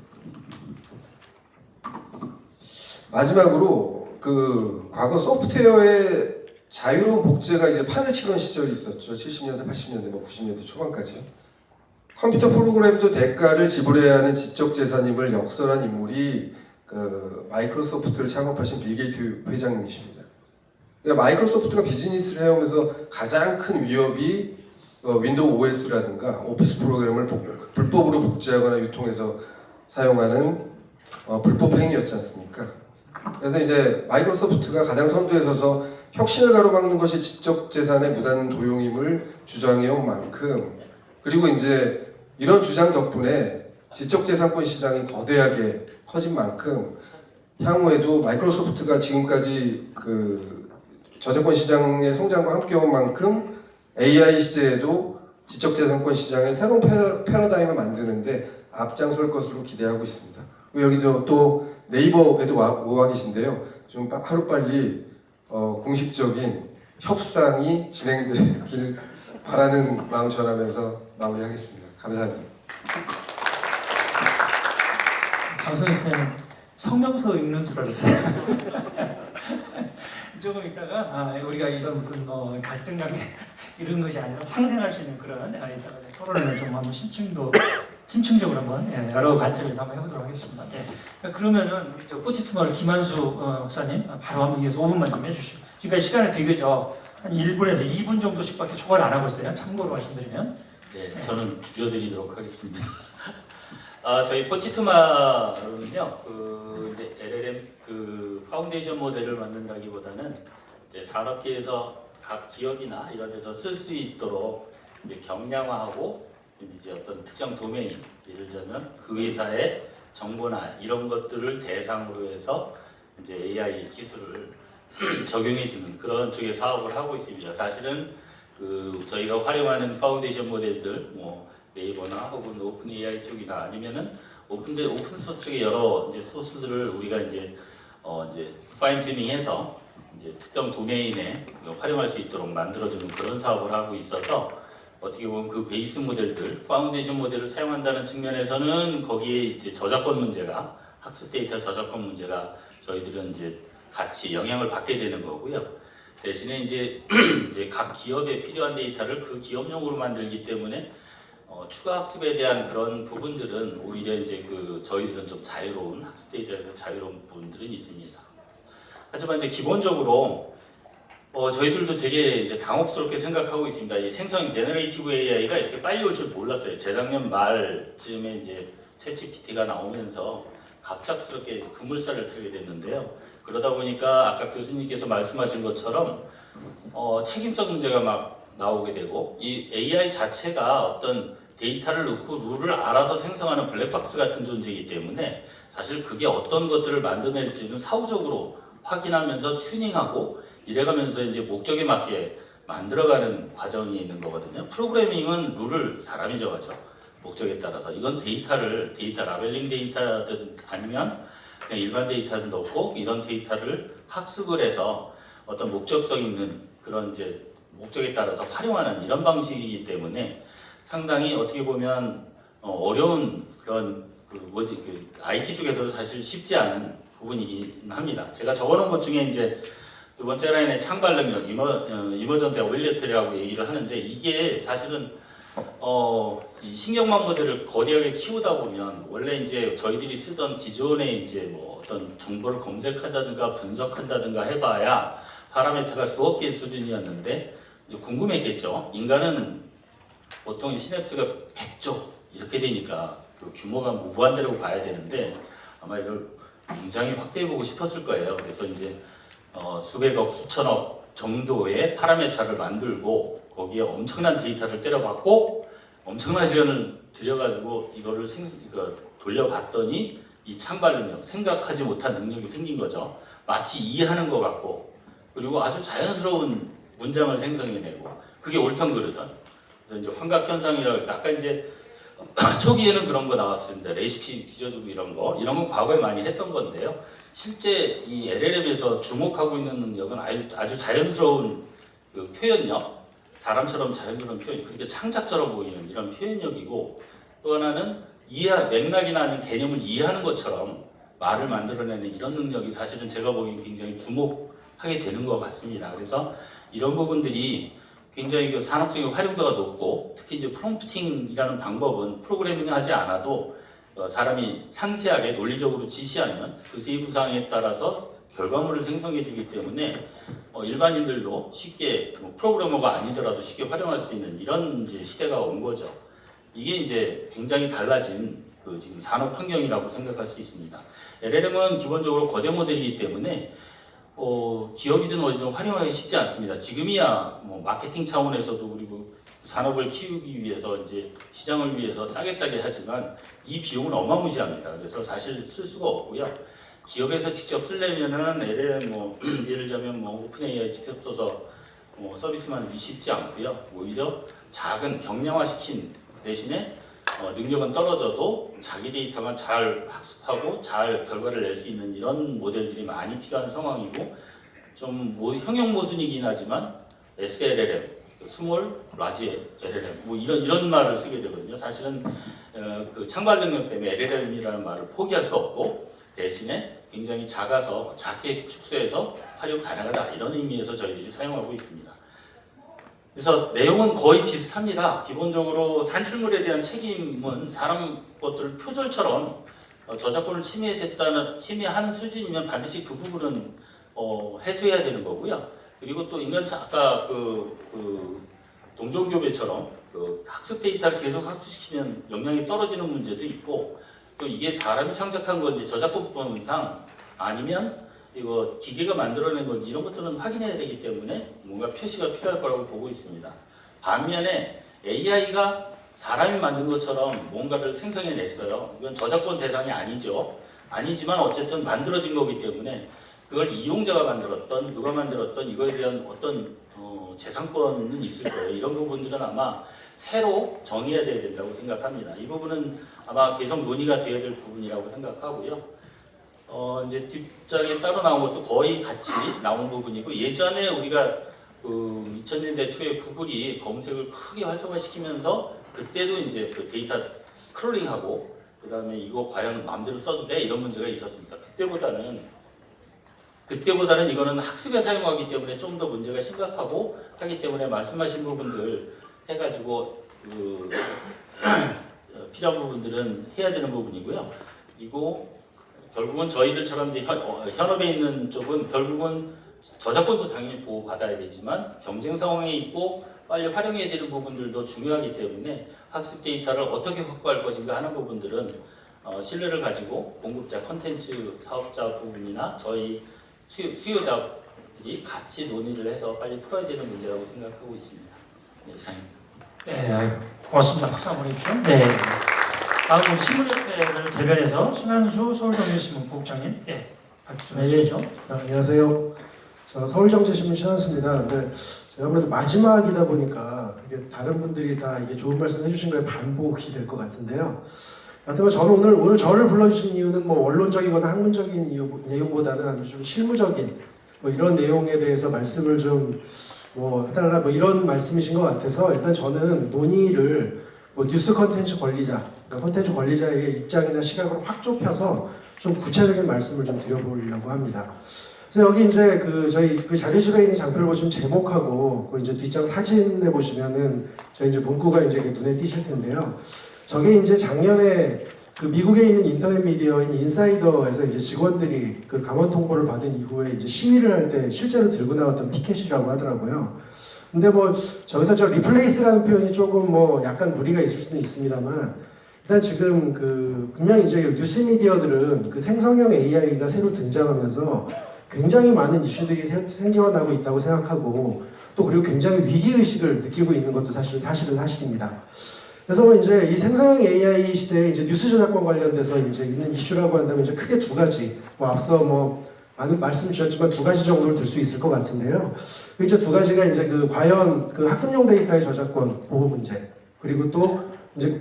마지막으로 그 과거 소프트웨어의 자유로운 복제가 이제 판을 치던 시절이 있었죠. 70년대, 80년대, 90년대 초반까지요. 컴퓨터 프로그램도 대가를 지불해야 하는 지적 재산임을 역설한 인물이 그 마이크로소프트를 창업하신 빌 게이트 회장님이십니다. 그러니까 마이크로소프트가 비즈니스를 해오면서 가장 큰 위협이 윈도우 OS라든가 오피스 프로그램을 불법으로 복제하거나 유통해서 사용하는 불법 행위였지 않습니까? 그래서 이제 마이크로소프트가 가장 선두에 서서 혁신을 가로막는 것이 지적 재산의 무단 도용임을 주장해온 만큼 그리고 이제 이런 주장 덕분에 지적재산권 시장이 거대하게 커진 만큼 향후에도 마이크로소프트가 지금까지 그 저작권 시장의 성장과 함께 온 만큼 AI 시대에도 지적재산권 시장의 새로운 패러다임을 만드는데 앞장설 것으로 기대하고 있습니다. 여기 또 네이버에도 와 계신데요. 좀 하루빨리 공식적인 협상이 진행되길 바라는 마음 전하면서 마무리하겠습니다. 감사합니다. 방송협회는 성명서 읽는 줄 알았어요. 조금 있다가 우리가 이런 무슨 갈등 관계 이런 것이 아니라 상생할 수 있는 그런 이따가 토론을 좀 한번 심층적으로 한번 여러 관점에서 한번 해보도록 하겠습니다. 그러면은 우리 포티투마루 김한수 박사님 바로 한번 이어서 5분만 좀 해주시죠. 지금까지 시간을 비교적 한 1분에서 2분 정도씩밖에 초과를 안 하고 있어요. 참고로 말씀드리면. 네, 저는 줄여드리도록 하겠습니다. 저희 포티투마루는요, 이제 LLM 파운데이션 모델을 만든다기보다는 이제 산업계에서 각 기업이나 이런 데서 쓸 수 있도록 이제 경량화하고 이제 어떤 특정 도메인, 예를 들면 그 회사의 정보나 이런 것들을 대상으로 해서 이제 AI 기술을 적용해주는 그런 쪽의 사업을 하고 있습니다. 사실은 저희가 활용하는 파운데이션 모델들, 뭐 네이버나 혹은 오픈 AI 쪽이나 아니면은 오픈 소스의 여러 이제 소스들을 우리가 이제 파인 튜닝해서 이제 특정 도메인에 활용할 수 있도록 만들어주는 그런 사업을 하고 있어서 어떻게 보면 그 베이스 모델들, 파운데이션 모델을 사용한다는 측면에서는 거기에 이제 저작권 문제가 학습 데이터 저작권 문제가 저희들은 이제 같이 영향을 받게 되는 거고요. 대신에 이제 각 기업에 필요한 데이터를 그 기업용으로 만들기 때문에 추가 학습에 대한 그런 부분들은 오히려 이제 저희들은 좀 자유로운 학습 데이터에서 자유로운 부분들은 있습니다. 하지만 이제 기본적으로 저희들도 되게 이제 당혹스럽게 생각하고 있습니다. 이 생성 제너레이티브 AI가 이렇게 빨리 올 줄 몰랐어요. 재작년 말쯤에 이제 챗GPT가 나오면서 갑작스럽게 그물살을 타게 됐는데요. 그러다 보니까 아까 교수님께서 말씀하신 것처럼 책임성 문제가 막 나오게 되고 이 AI 자체가 어떤 데이터를 넣고 룰을 알아서 생성하는 블랙박스 같은 존재이기 때문에 사실 그게 어떤 것들을 만들어낼지는 사후적으로 확인하면서 튜닝하고 이래가면서 이제 목적에 맞게 만들어가는 과정이 있는 거거든요. 프로그래밍은 룰을 사람이 정하죠. 목적에 따라서 이건 데이터 라벨링 데이터든 아니면 그냥 일반 데이터든 넣고 이런 데이터를 학습을 해서 어떤 목적성 있는 그런 이제 목적에 따라서 활용하는 이런 방식이기 때문에 상당히 어떻게 보면 어려운 그런 IT 쪽에서도 사실 쉽지 않은 부분이긴 합니다. 제가 적어놓은 것 중에 이제 두 번째 라인의 창발 능력, 이머전트 어빌리티라고 얘기를 하는데 이게 사실은 이 신경망 모델을 거대하게 키우다 보면 원래 이제 저희들이 쓰던 기존의 이제 뭐 어떤 정보를 검색한다든가 분석한다든가 해봐야 파라미터가 수억 개의 수준이었는데 이제 궁금했겠죠. 인간은 보통 시냅스가 100조 이렇게 되니까 그 규모가 무한대라고 봐야 되는데 아마 이걸 굉장히 확대해보고 싶었을 거예요. 그래서 이제 수백억, 수천억 정도의 파라미터를 만들고 거기에 엄청난 데이터를 때려박고 엄청난 시간을 들여가지고 이거를 돌려봤더니 이 찬발 능력, 생각하지 못한 능력이 생긴 거죠. 마치 이해하는 것 같고 그리고 아주 자연스러운 문장을 생성해내고 그게 옳던 그르던 그래서 이제 환각 현상이라고 해서 아까 이제 초기에는 그런 거 나왔습니다. 레시피 기저주고 이런 거 과거에 많이 했던 건데요. 실제 이 LLM에서 주목하고 있는 능력은 아주 자연스러운 그 표현력, 사람처럼 자연스러운 표현, 그렇게 창작처럼 보이는 이런 표현력이고 또 하나는 맥락이나 아닌 개념을 이해하는 것처럼 말을 만들어내는 이런 능력이 사실은 제가 보기엔 굉장히 주목하게 되는 것 같습니다. 그래서 이런 부분들이 굉장히 그 산업적인 활용도가 높고 특히 이제 프롬프팅이라는 방법은 프로그래밍하지 않아도 사람이 상세하게 논리적으로 지시하면 그 세부사항에 따라서 결과물을 생성해주기 때문에 일반인들도 쉽게 프로그래머가 아니더라도 쉽게 활용할 수 있는 이런 이제 시대가 온 거죠. 이게 이제 굉장히 달라진 그 지금 산업 환경이라고 생각할 수 있습니다. LLM은 기본적으로 거대 모델이기 때문에 기업이든 어디든 활용하기 쉽지 않습니다. 지금이야 뭐 마케팅 차원에서도 그리고 산업을 키우기 위해서 이제 시장을 위해서 싸게 하지만 이 비용은 어마무시합니다. 그래서 사실 쓸 수가 없고요. 기업에서 직접 쓰려면은 LLM 예를 들면 오픈 AI 직접 써서 서비스만 쉽지 않고요. 오히려 작은 경량화시킨 대신에 능력은 떨어져도 자기 데이터만 잘 학습하고 잘 결과를 낼 수 있는 이런 모델들이 많이 필요한 상황이고 좀 형용 모순이긴 하지만 SLLM, 스몰, 라지 LLM 이런 말을 쓰게 되거든요. 사실은 그 창발 능력 때문에 LLM이라는 말을 포기할 수 없고 대신에 굉장히 작아서 작게 축소해서 활용 가능하다 이런 의미에서 저희들이 사용하고 있습니다. 그래서 내용은 거의 비슷합니다. 기본적으로 산출물에 대한 책임은 사람 것들 표절처럼 저작권을 침해하는 수준이면 반드시 그 부분은 해소해야 되는 거고요. 그리고 또 아까 그 동종교배처럼 그 학습 데이터를 계속 학습시키면 역량이 떨어지는 문제도 있고 또 이게 사람이 창작한 건지 저작권법상 아니면 이거 기계가 만들어낸 건지 이런 것들은 확인해야 되기 때문에 뭔가 표시가 필요할 거라고 보고 있습니다. 반면에 AI가 사람이 만든 것처럼 뭔가를 생성해냈어요. 이건 저작권 대상이 아니죠. 아니지만 어쨌든 만들어진 거기 때문에 그걸 이용자가 만들었던 누가 만들었던 이거에 대한 어떤 재산권은 있을 거예요. 이런 부분들은 아마 새로 정의해야 된다고 생각합니다. 이 부분은 아마 계속 논의가 되어야 될 부분이라고 생각하고요. 이제 뒷장에 따로 나온 것도 거의 같이 나온 부분이고 예전에 우리가 2000년대 초에 구글이 검색을 크게 활성화시키면서 그때도 이제 그 데이터 크롤링하고 그다음에 이거 과연 마음대로 써도 돼? 이런 문제가 있었습니다. 그때보다는 이거는 학습에 사용하기 때문에 좀 더 문제가 심각하고 하기 때문에 말씀하신 부분들 해가지고 필요한 부분들은 해야 되는 부분이고요. 그리고 결국은 저희들처럼 이제 현업에 있는 쪽은 결국은 저작권도 당연히 보호받아야 되지만 경쟁 상황에 있고 빨리 활용해야 되는 부분들도 중요하기 때문에 학습 데이터를 어떻게 확보할 것인가 하는 부분들은 신뢰를 가지고 공급자, 컨텐츠 사업자 부분이나 저희 수요자들이 같이 논의를 해서 빨리 풀어야 되는 문제라고 생각하고 있습니다. 네, 이상입니다. 네, 고맙습니다. 박수 한번 해주시죠. 네. 다음 신문협회를 대변해서 신한수 서울경제신문 부국장님, 발표 좀 해주시죠. 안녕하세요. 저 서울경제신문 신한수입니다. 근데 제가 아무래도 마지막이다 보니까 이게 다른 분들이 다 이게 좋은 말씀 해주신 거에 반복이 될 것 같은데요. 하여튼 저는 오늘 저를 불러주신 이유는 원론적이거나 학문적인 내용보다는 아주 좀 실무적인 이런 내용에 대해서 말씀을 좀 해달라 이런 말씀이신 것 같아서 일단 저는 논의를 뉴스 컨텐츠 관리자, 그러니까 컨텐츠 관리자의 입장이나 시각으로 확 좁혀서 좀 구체적인 말씀을 좀 드려보려고 합니다. 그래서 여기 이제 저희 자료집에 있는 장표를 보시면 제목하고 그 이제 뒷장 사진에 보시면은 저희 이제 문구가 이제 눈에 띄실 텐데요. 저게 이제 작년에 그 미국에 있는 인터넷 미디어인 인사이더에서 이제 직원들이 그 감원 통보를 받은 이후에 이제 시위를 할 때 실제로 들고 나왔던 피켓이라고 하더라고요. 근데 뭐 저기서 저 리플레이스라는 표현이 조금 뭐 약간 무리가 있을 수는 있습니다만 일단 지금 분명히 이제 뉴스 미디어들은 그 생성형 AI가 새로 등장하면서 굉장히 많은 이슈들이 생겨나고 있다고 생각하고 또 그리고 굉장히 위기 의식을 느끼고 있는 것도 사실은 사실입니다. 그래서 뭐 이제 이 생성형 AI 시대에 이제 뉴스 저작권 관련돼서 이제 있는 이슈라고 한다면 이제 크게 두 가지, 뭐 앞서 뭐 많은 말씀 주셨지만 두 가지 정도를 들 수 있을 것 같은데요. 이제 두 가지가 이제 과연 학습용 데이터의 저작권 보호 문제, 그리고 또 이제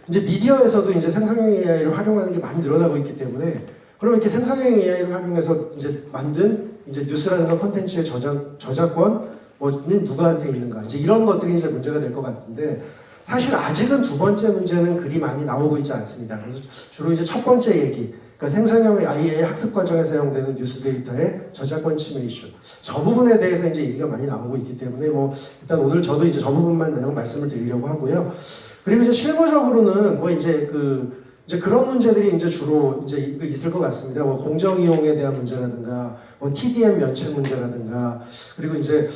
미디어에서도 이제 생성형 AI를 활용하는 게 많이 늘어나고 있기 때문에 그럼 이렇게 생성형 AI를 활용해서 이제 만든 이제 뉴스라든가 콘텐츠의 저작권은 누구한테 있는가, 이제 이런 것들이 이제 문제가 될 것 같은데. 사실 아직은 두 번째 문제는 그리 많이 나오고 있지 않습니다. 그래서 주로 이제 첫 번째 얘기, 그러니까 생성형 AI의 학습 과정에 사용되는 뉴스 데이터의 저작권 침해 이슈. 저 부분에 대해서 이제 얘기가 많이 나오고 있기 때문에 뭐 일단 오늘 저도 이제 저 부분만 내용 말씀을 드리려고 하고요. 그리고 이제 실무적으로는 뭐 이제 그런 문제들이 이제 주로 이제 있을 것 같습니다. 뭐 공정 이용에 대한 문제라든가, 뭐 TDM 면책 문제라든가, 그리고 이제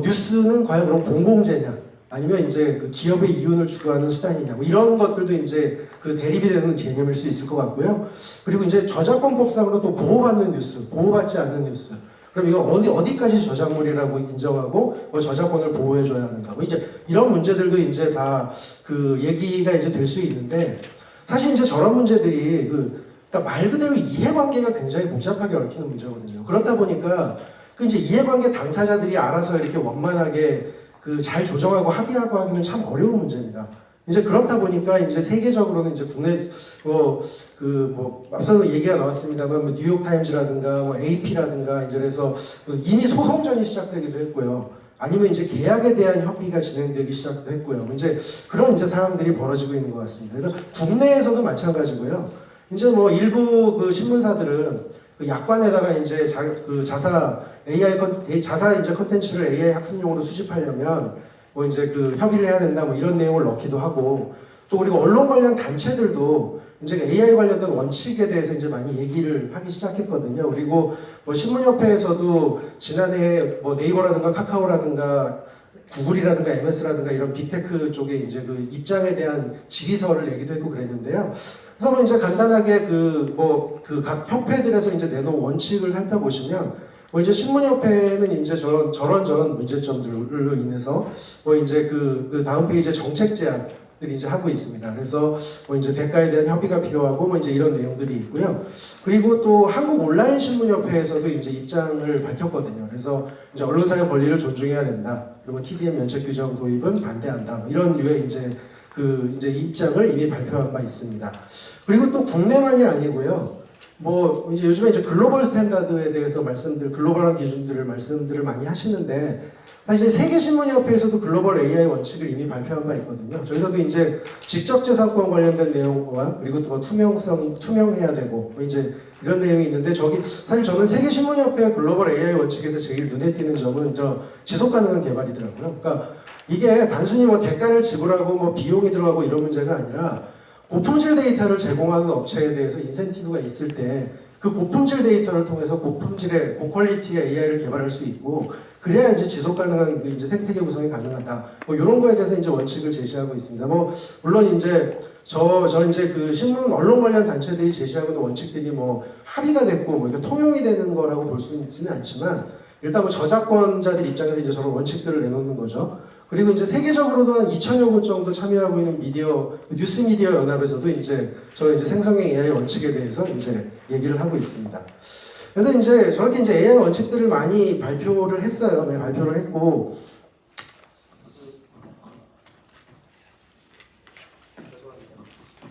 뉴스는 과연 그럼 공공재냐? 아니면 이제 기업의 이윤을 추구하는 수단이냐, 뭐 이런 것들도 이제 대립이 되는 개념일 수 있을 것 같고요. 그리고 이제 저작권법상으로 또 보호받는 뉴스, 보호받지 않는 뉴스. 그럼 이거 어디까지 저작물이라고 인정하고 뭐 저작권을 보호해줘야 하는가, 뭐 이제 이런 문제들도 이제 다 얘기가 이제 될 수 있는데 사실 이제 저런 문제들이 그러니까 말 그대로 이해관계가 굉장히 복잡하게 얽히는 문제거든요. 그렇다 보니까 이제 이해관계 당사자들이 알아서 이렇게 원만하게 잘 조정하고 합의하고 하기는 참 어려운 문제입니다. 이제 그렇다 보니까 이제 세계적으로는 이제 국내 앞서는 얘기가 나왔습니다만 뭐 뉴욕 타임즈라든가 뭐 AP라든가 이제 그래서 이미 소송전이 시작되기도 했고요. 아니면 이제 계약에 대한 협의가 진행되기 시작도 했고요. 이제 그런 이제 상황들이 벌어지고 있는 것 같습니다. 그래서 국내에서도 마찬가지고요. 이제 뭐 일부 신문사들은 약관에다가 이제 자사 이제 컨텐츠를 AI 학습용으로 수집하려면 뭐 이제 협의를 해야 된다 뭐 이런 내용을 넣기도 하고, 또 그리고 언론 관련 단체들도 이제 AI 관련된 원칙에 대해서 이제 많이 얘기를 하기 시작했거든요. 그리고 뭐 신문협회에서도 지난해 뭐 네이버라든가 카카오라든가 구글이라든가 MS라든가 이런 빅테크 쪽에 이제 입장에 대한 질의서를 내기도 했고 그랬는데요. 그래서 뭐 이제 간단하게 각 협회들에서 이제 내놓은 원칙을 살펴보시면 뭐 이제 신문협회는 이제 저런 문제점들로 인해서 뭐 이제 다음 페이지에 정책 제안들이 이제 하고 있습니다. 그래서 뭐 이제 대가에 대한 협의가 필요하고 뭐 이제 이런 내용들이 있고요. 그리고 또 한국 온라인 신문협회에서도 이제 입장을 밝혔거든요. 그래서 이제 언론사의 권리를 존중해야 된다. 그리고 TDM 면책 규정 도입은 반대한다. 뭐 이런 류의 이제 입장을 이미 발표한 바 있습니다. 그리고 또 국내만이 아니고요. 뭐 이제 요즘에 이제 글로벌 스탠다드에 대해서 글로벌한 기준들을 말씀들을 많이 하시는데 사실 세계신문협회에서도 글로벌 AI 원칙을 이미 발표한 바 있거든요. 저기서도 이제 직접재산권 관련된 내용과 그리고 또 뭐 투명해야 되고 뭐 이제 이런 내용이 있는데 사실 저는 세계신문협회 글로벌 AI 원칙에서 제일 눈에 띄는 점은 지속 가능한 개발이더라고요. 그러니까 이게 단순히 뭐 대가를 지불하고 뭐 비용이 들어가고 이런 문제가 아니라 고품질 데이터를 제공하는 업체에 대해서 인센티브가 있을 때 그 고품질 데이터를 통해서 고품질의 고퀄리티의 AI를 개발할 수 있고 그래야 이제 지속 가능한 이제 생태계 구성이 가능하다. 뭐 이런 거에 대해서 이제 원칙을 제시하고 있습니다. 뭐 물론 이제 저 이제 신문 언론 관련 단체들이 제시하고 있는 원칙들이 뭐 합의가 됐고 뭐 이렇게 통용이 되는 거라고 볼 수 있지는 않지만 일단 뭐 저작권자들 입장에서 이제 저런 원칙들을 내놓는 거죠. 그리고 이제 세계적으로도 한 2,000여 곳 정도 참여하고 있는 뉴스 미디어 연합에서도 이제 저는 이제 생성형 AI 원칙에 대해서 이제 얘기를 하고 있습니다. 그래서 이제 저렇게 이제 AI 원칙들을 많이 발표를 했어요. 네, 발표를 했고.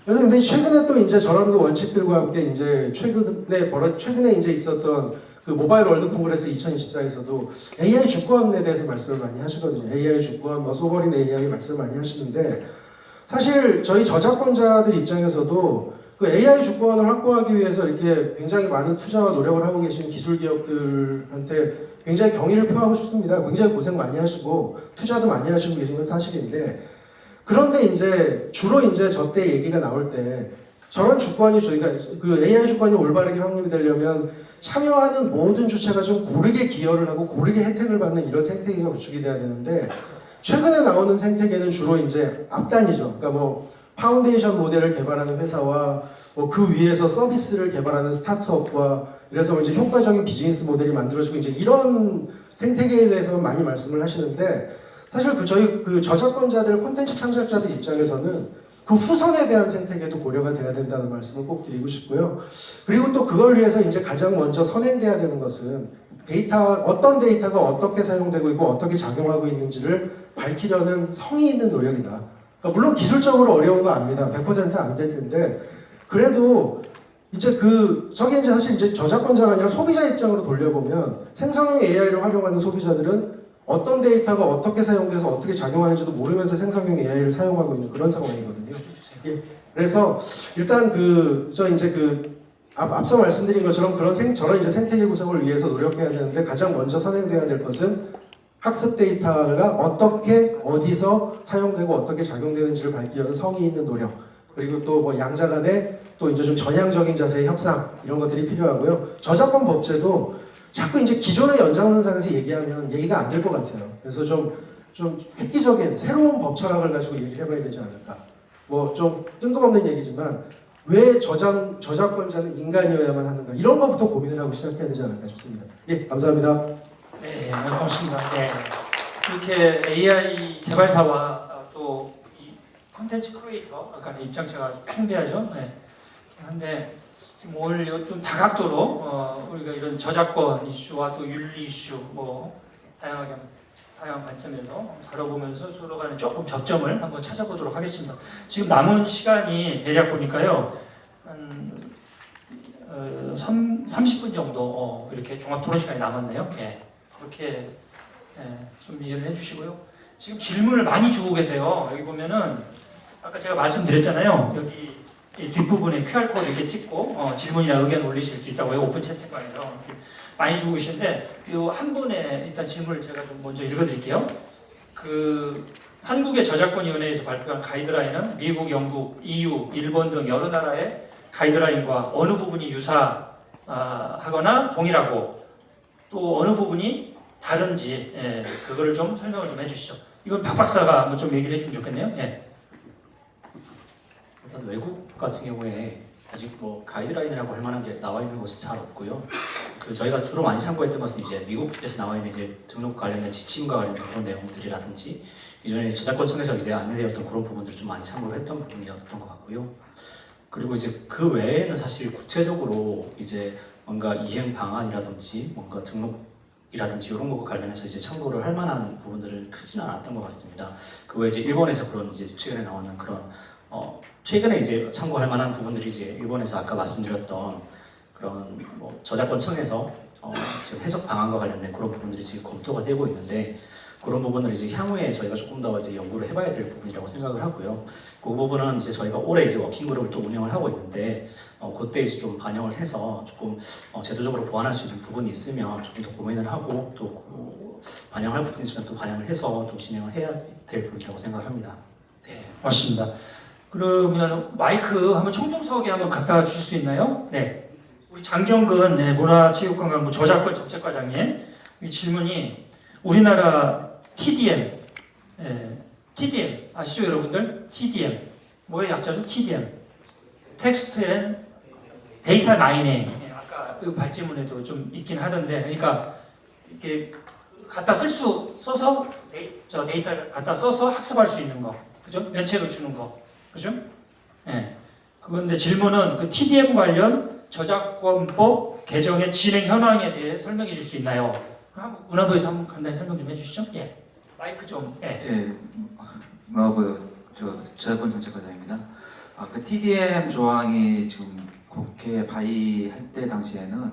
그래서 근데 최근에 또 이제 저런 원칙들과 함께 이제 최근에 이제 있었던 모바일 월드 콩그레스 2024에서도 AI 주권에 대해서 말씀을 많이 하시거든요. AI 주권, 뭐 소버린 AI 말씀을 많이 하시는데 사실 저희 저작권자들 입장에서도 그 AI 주권을 확보하기 위해서 이렇게 굉장히 많은 투자와 노력을 하고 계신 기술 기업들한테 굉장히 경의를 표하고 싶습니다. 굉장히 고생 많이 하시고 투자도 많이 하시고 계신 건 사실인데, 그런데 이제 주로 이제 저때 얘기가 나올 때 저런 주권이 저희가 그 AI 주권이 올바르게 확립이 되려면 참여하는 모든 주체가 좀 고르게 기여를 하고 고르게 혜택을 받는 이런 생태계가 구축이 돼야 되는데, 최근에 나오는 생태계는 주로 이제 앞단이죠. 그러니까 뭐 파운데이션 모델을 개발하는 회사와 뭐 그 위에서 서비스를 개발하는 스타트업과, 그래서 이제 효과적인 비즈니스 모델이 만들어지고 이제 이런 생태계에 대해서는 많이 말씀을 하시는데, 사실 저희 그 저작권자들, 콘텐츠 창작자들 입장에서는 그 후선에 대한 생태계도 고려가 돼야 된다는 말씀을 꼭 드리고 싶고요. 그리고 또 그걸 위해서 이제 가장 먼저 선행돼야 되는 것은 어떤 데이터가 어떻게 사용되고 있고 어떻게 작용하고 있는지를 밝히려는 성의 있는 노력이다. 그러니까 물론 기술적으로 어려운 거 압니다. 100% 안 될 텐데, 그래도 이제 저게 이제 사실 이제 저작권자가 아니라 소비자 입장으로 돌려보면 생성형 AI를 활용하는 소비자들은 어떤 데이터가 어떻게 사용돼서 어떻게 작용하는지도 모르면서 생성형 AI를 사용하고 있는 그런 상황이거든요. 예. 그래서 일단 앞서 말씀드린 것처럼 저런 이제 생태계 구성을 위해서 노력해야 되는데, 가장 먼저 선행돼야 될 것은 학습 데이터가 어떻게 어디서 사용되고 어떻게 작용되는지를 밝히려는 성의 있는 노력, 그리고 또 뭐 양자 간의 또 이제 좀 전향적인 자세의 협상, 이런 것들이 필요하고요. 저작권 법제도 자꾸 이제 기존의 연장선상에서 얘기하면 얘기가 안 될 것 같아요. 그래서 좀 획기적인 새로운 법 철학을 가지고 얘기를 해봐야 되지 않을까. 뭐 좀 뜬금없는 얘기지만 왜 저작권자는 인간이어야만 하는가, 이런 것부터 고민을 하고 시작해야 되지 않을까 싶습니다. 예, 감사합니다. 네, 고맙습니다. 네. 이렇게 AI 개발사와 또 이 콘텐츠 크리에이터, 아까 입장차가 팽배하죠. 네. 한데 지금 오늘 좀 다각도로 우리가 이런 저작권 이슈와 또 윤리 이슈 뭐 다양한 관점에서 다뤄보면서 서로 간에 조금 접점을 한번 찾아보도록 하겠습니다. 지금 남은 시간이 대략 보니까요 한 30분 정도 이렇게 종합 토론 시간이 남았네요. 예. 그렇게 좀 이해를 해주시고요. 지금 질문을 많이 주고 계세요. 여기 보면은 아까 제가 말씀드렸잖아요. 여기 이 뒷부분에 QR코드 이렇게 찍고 질문이나 의견 올리실 수 있다고 해요. 오픈 채팅방에서 이렇게 많이 주고 계시는데, 이 한 분의 일단 질문을 제가 좀 먼저 읽어드릴게요. 한국의 저작권위원회에서 발표한 가이드라인은 미국, 영국, EU, 일본 등 여러 나라의 가이드라인과 어느 부분이 유사하거나 동일하고 또 어느 부분이 다른지 그거를 좀 설명을 좀 해주시죠. 이건 박 박사가 한번 좀 얘기를 해주면 좋겠네요. 예. 일단 외국 같은 경우에 아직 뭐 가이드라인이라고 할 만한 게 나와 있는 것은 잘 없고요. 저희가 주로 많이 참고했던 것은 이제 미국에서 나와 있는 이제 등록 관련된 지침과 관련된 그런 내용들이라든지 기존에 저작권청에서 이제 안내되었던 그런 부분들을 좀 많이 참고를 했던 부분이었던 것 같고요. 그리고 이제 그 외에는 사실 구체적으로 이제 뭔가 이행 방안이라든지 뭔가 등록이라든지 이런 것과 관련해서 이제 참고를 할 만한 부분들은 크지는 않았던 것 같습니다. 그 외에 이제 일본에서 그런 이제 최근에 나오는 그런 최근에 이제 참고할 만한 부분들이 이제 일본에서 아까 말씀드렸던 그런 뭐 저작권청에서 지금 해석 방안과 관련된 그런 부분들이 지금 검토가 되고 있는데, 그런 부분을 이제 향후에 저희가 조금 더 이제 연구를 해봐야 될 부분이라고 생각을 하고요. 그 부분은 이제 저희가 올해 이제 워킹그룹을 또 운영을 하고 있는데, 그때 이제 좀 반영을 해서 조금 제도적으로 보완할 수 있는 부분이 있으면 조금 더 고민을 하고 또 반영할 부분이 있으면 또 반영을 해서 또 진행을 해야 될 부분이라고 생각합니다. 네, 고맙습니다. 그러면 마이크 한번 청중석에 한번 갖다 주실 수 있나요? 네. 우리 장경근 문화체육관광부 저작권 정책과장님, 이 질문이 우리나라 TDM, TDM 아시죠 여러분들? TDM 뭐의 약자죠? TDM 텍스트 앤 데이터 마이닝. 아까 그 발제문에도 좀 있긴 하던데, 그러니까 이렇게 써서 데이터를 갖다 써서 학습할 수 있는 거, 그죠? 면책을 주는 거, 그죠? 예. 그런데 질문은 그 TDM 관련 저작권법 개정의 진행 현황에 대해 설명해 줄 수 있나요? 문화부에서 한번 간단히 설명 좀 해주시죠. 예. 마이크 좀. 예. 예. 문화부 저작권 정책과장입니다. 그 TDM 조항이 지금 국회 발의할 때 당시에는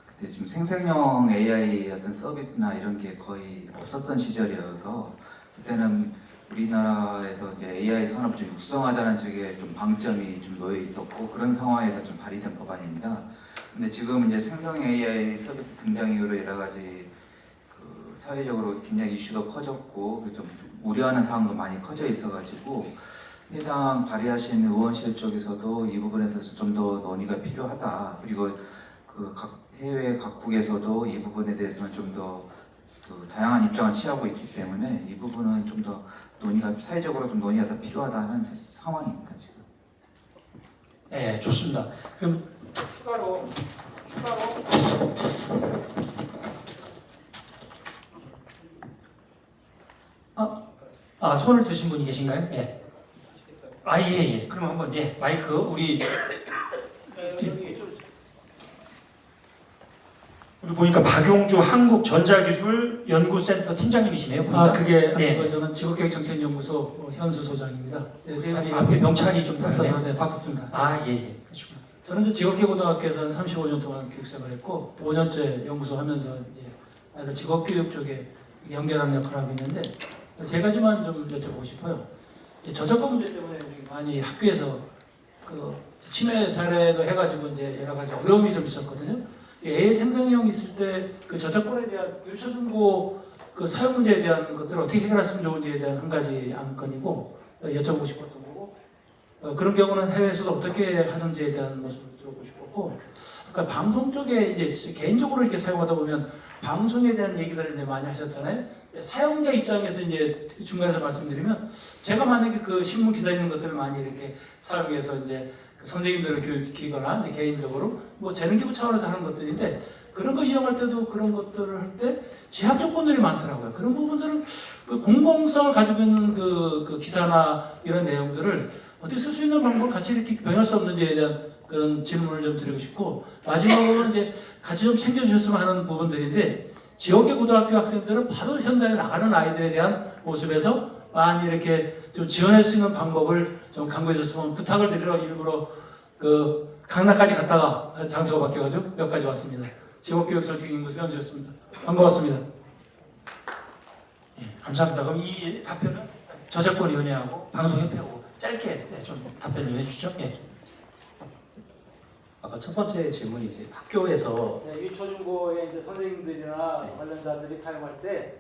그때 지금 생성형 AI 어떤 서비스나 이런 게 거의 없었던 시절이어서 그때는 우리나라에서 이제 AI 산업을 좀 육성하자는 쪽에 좀 방점이 좀 놓여 있었고 그런 상황에서 좀 발의된 법안입니다. 근데 지금 이제 생성 AI 서비스 등장 이후로 여러 가지 그 사회적으로 굉장히 이슈도 커졌고 좀 우려하는 사항도 많이 커져 있어가지고 해당 발의하신 의원실 쪽에서도 이 부분에서 좀 더 논의가 필요하다. 그리고 그 각 해외 각국에서도 이 부분에 대해서는 좀 더 그 다양한 입장을 취하고 있기 때문에 이 부분은 좀 더 논의가 사회적으로 좀 논의가 더 필요하다는 상황입니다 지금. 네, 좋습니다. 그럼 추가로 손을 드신 분이 계신가요? 예. 예. 그럼 한번 마이크 우리 보니까 박용주 한국전자기술연구센터 팀장님이시네요. 보니까. 그게 네. 아니고 저는 직업교육정책연구소 현수 소장입니다. 앞에 명찰이 좀 없어서 다르네요. 바꿨습니다. 예. 그렇구나. 저는 이제 직업교육고등학교에서 한 35년 동안 교육생활을 했고 5년째 연구소 하면서 이제 아이들 직업교육 쪽에 연결하는 역할을 하고 있는데 세 가지만 좀 여쭤보고 싶어요. 이제 저작권 문제 때문에 많이 학교에서 그 침해 사례도 해가지고 이제 여러 가지 어려움이 좀 있었거든요. AI 생성형 있을 때 그 저작권에 대한 유초중고 그 사용 문제에 대한 것들을 어떻게 해결했으면 좋은지에 대한 한 가지 안건이고 여쭤보고 싶었던 거고 그런 경우는 해외에서도 어떻게 하는지에 대한 모습을 들어보고 싶었고 아까 방송 쪽에 이제 개인적으로 이렇게 사용하다 보면 방송에 대한 얘기들을 이제 많이 하셨잖아요. 사용자 입장에서 이제 중간에서 말씀드리면 제가 만약에 그 신문 기사 있는 것들을 많이 이렇게 사용해서 이제 그 선생님들을 교육시키거나 개인적으로 뭐 재능기부 차원에서 하는 것들인데 그런 거 이용할 때도 그런 것들을 할 때 제약 조건들이 많더라고요. 그런 부분들은 그 공공성을 가지고 있는 그 기사나 이런 내용들을 어떻게 쓸 수 있는 방법을 같이 이렇게 변할 수 없는지에 대한 그런 질문을 좀 드리고 싶고 마지막으로 이제 같이 좀 챙겨주셨으면 하는 부분들인데 지역의 고등학교 학생들은 바로 현장에 나가는 아이들에 대한 모습에서 많이 이렇게 좀 지원할 수 있는 방법을 좀 강구해 줬으면 부탁을 드리러 일부러 그 강남까지 갔다가 장소가 바뀌어가지고 여기까지 왔습니다. 지역교육정책연구소 현주였습니다. 반가웠습니다. 감사합니다. 그럼 이 답변은 저작권위원회하고 방송협회하고 짧게 좀 답변 좀 해주죠. 아까 첫 번째 질문이 이제 학교에서 유초중고의 이제 선생님들이나 네. 관련자들이 사용할 때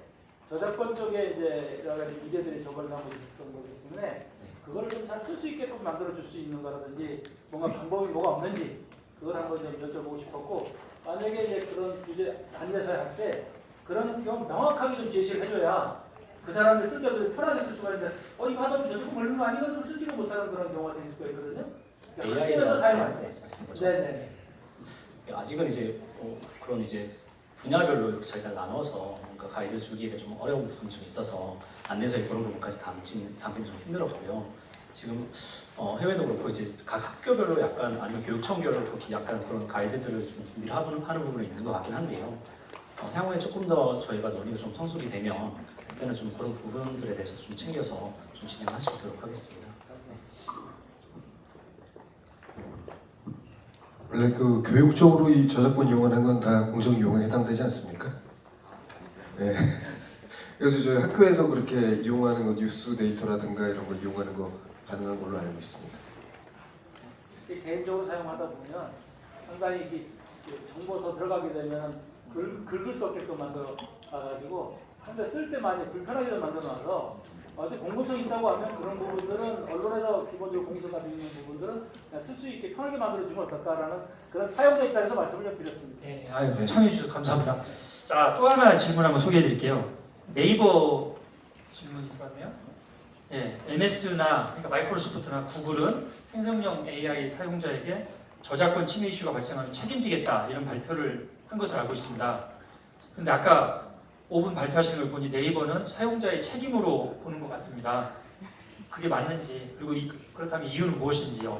저작권 쪽에 이제 여러 가지 미디어들이 저걸하고 있었던 거기 때문에 그거를 좀 잘 쓸 수 있게끔 만들어 줄 수 있는 거라든지 뭔가 방법이 뭐가 없는지 그걸 한번 좀 여쭤보고 싶었고 만약에 이제 그런 규제 안내서 할 때 그런 경우 명확하게 좀 제시를 해줘야 그 사람들 쓸 때도 편하게 쓸 수가 있는데 이거 하다 보면 조금 걸리는 거 아니거든 쓰지도 못하는 그런 경우가 생길 수가 있거든요. AI가 말씀하시는 거죠? 네네. 아직은 이제 그런 이제 분야별로 이렇게 저희가 나눠서 그러니까 가이드 주기가 좀 어려운 부분이 좀 있어서 안내서에 그런 부분까지 담기는 좀 힘들었고요. 지금 해외도 그렇고 이제 각 학교별로 약간 아니면 교육청별로 그렇게 약간 그런 가이드들을 좀 준비를 하는 부분이 있는 것 같긴 한데요. 향후에 조금 더 저희가 논의가 좀 성숙이 되면 그때는 좀 그런 부분들에 대해서 좀 챙겨서 좀 진행할 수 있도록 하겠습니다. 원래 그 교육적으로 이 저작권 이용하는 건 다 공정 이용에 해당되지 않습니까? 네. 그래서 저희 학교에서 그렇게 이용하는 거 뉴스 데이터라든가 이런 거 이용하는 거 가능한 걸로 알고 있습니다. 개인적으로 사용하다 보면 상당히 이게 정보 더 들어가게 되면 긁을 수 없게끔 만들어가지고 근데 쓸 때 많이 불편하게 만들어놔서 어디 공공성 있다고 하면 그런 부분들은 언론에서 기본적으로 공정성 가지고 있는 부분들은 쓸 수 있게 편하게 만들어주면 어떨까라는 그런 사용자 입장에서 말씀을 좀 드렸습니다. 참여해 주셔서 감사합니다. 자, 또 하나 질문 한번 소개해 드릴게요. 네이버 질문이 들어왔네요. MS나 그러니까 마이크로소프트나 구글은 생성형 AI 사용자에게 저작권 침해 이슈가 발생하면 책임지겠다 이런 발표를 한 것을 알고 있습니다. 근데 아까 5분 발표하시는 걸 보니 네이버는 사용자의 책임으로 보는 것 같습니다. 그게 맞는지 그리고 그렇다면 이유는 무엇인지요?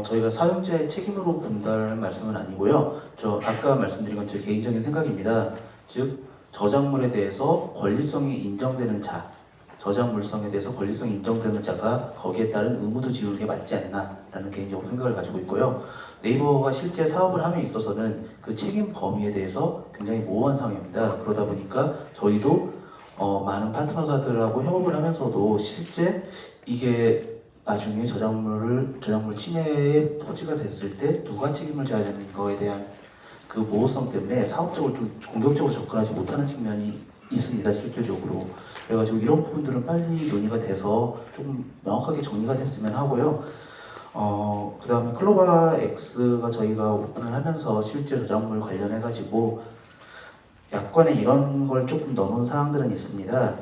저희가 사용자의 책임으로 본다는 말씀은 아니고요. 저 아까 말씀드린 건 제 개인적인 생각입니다. 즉 저작물에 대해서 권리성이 인정되는 자, 저작물성에 대해서 권리성이 인정되는 자가 거기에 따른 의무도 지우는 게 맞지 않나라는 개인적으로 생각을 가지고 있고요. 네이버가 실제 사업을 함에 있어서는 그 책임 범위에 대해서 굉장히 모호한 상황입니다. 그러다 보니까 저희도 많은 파트너사들하고 협업을 하면서도 실제 이게 나중에 저작물 침해의 토지가 됐을 때 누가 책임을 져야 되는 거에 대한 그 모호성 때문에 사업적으로 좀 공격적으로 접근하지 못하는 측면이 있습니다, 실질적으로. 그래가지고 이런 부분들은 빨리 논의가 돼서 좀 명확하게 정리가 됐으면 하고요. 그 다음에 클로바 X가 저희가 오픈을 하면서 실제 저작물 관련해가지고 약관에 이런 걸 조금 넣어놓은 사항들은 있습니다.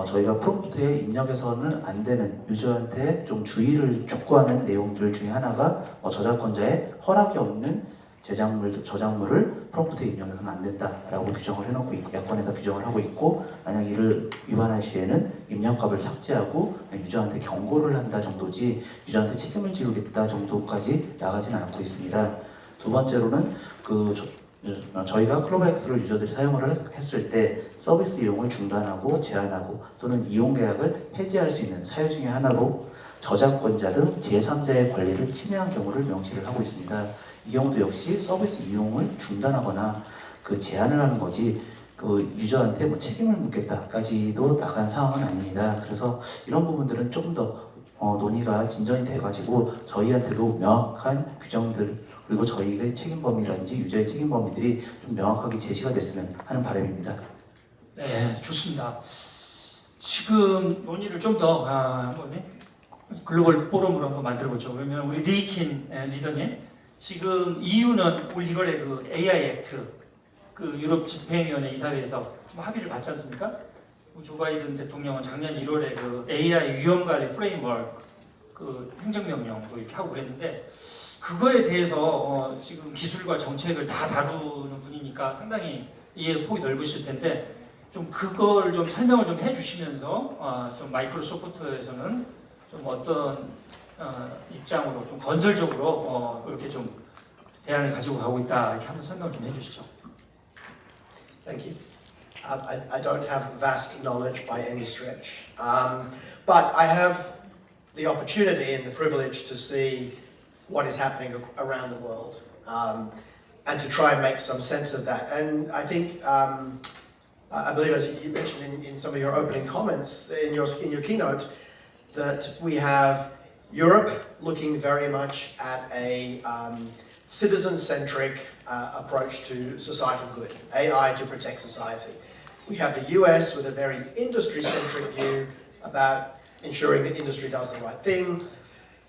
저희가 프롬프트에 입력해서는 안 되는 유저한테 좀 주의를 촉구하는 내용들 중에 하나가 저작권자의 허락이 없는 저작물을 프롬프트에 입력해서는 안 된다라고 규정을 해놓고 있고 약관에다 규정을 하고 있고 만약 이를 위반할 시에는 입력값을 삭제하고 유저한테 경고를 한다 정도지 유저한테 책임을 지우겠다 정도까지 나가진 않고 있습니다. 두 번째로는 저희가 클로바엑스를 유저들이 사용을 했을 때 서비스 이용을 중단하고 제한하고 또는 이용 계약을 해지할 수 있는 사유 중에 하나로 저작권자 등 제3자의 권리를 침해한 경우를 명시를 하고 있습니다. 이 경우도 역시 서비스 이용을 중단하거나 그 제한을 하는 거지 그 유저한테 뭐 책임을 묻겠다까지도 나간 상황은 아닙니다. 그래서 이런 부분들은 조금 더 논의가 진전이 돼가지고 저희한테도 명확한 규정들 그리고 저희의 책임 범위라든지 유저의 책임 범위들이 좀 명확하게 제시가 됐으면 하는 바람입니다. 네, 좋습니다. 지금 논의를 좀 더 글로벌 포럼으로 한번 만들어보죠. 그러면 우리 리킨 리더님, 지금 EU는 올 1월에 그 AI 액트, 그 유럽 집행위원회 이사회에서 좀 합의를 봤지 않습니까? 조 바이든 대통령은 작년 1월에 그 AI 위험 관리 프레임워크 그 행정명령 이렇게 하고 그랬는데 그거에 대해서 지금 기술과 정책을 다 다루는 분이니까 상당히 이해 폭이 넓으실 텐데 좀 그걸 좀 설명을 좀 해주시면서 좀 마이크로소프트에서는 좀 어떤 입장으로 좀 건설적으로 이렇게 좀 대안을 가지고 가고 있다 이렇게 한번 설명을 좀 해주시죠. Thank you. I don't have vast knowledge by any stretch, but I have the opportunity and the privilege to see what is happening around the world and to try and make some sense of that. And I think, I believe as you mentioned in some of your opening comments in your keynote, that we have Europe looking very much at a citizen-centric approach to societal good, AI to protect society. We have the US with a very industry-centric view about ensuring that industry does the right thing.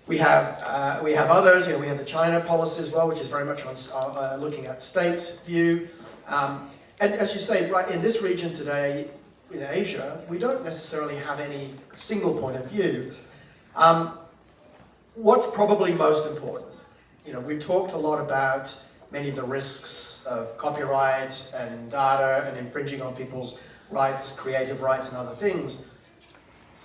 We have others, we have the China policy as well, which is very much on looking at the state view. And as you say, right in this region today, in Asia, we don't necessarily have any single point of view. What's probably most important? We've talked a lot about many of the risks of copyright and data and infringing on people's rights, creative rights and other things.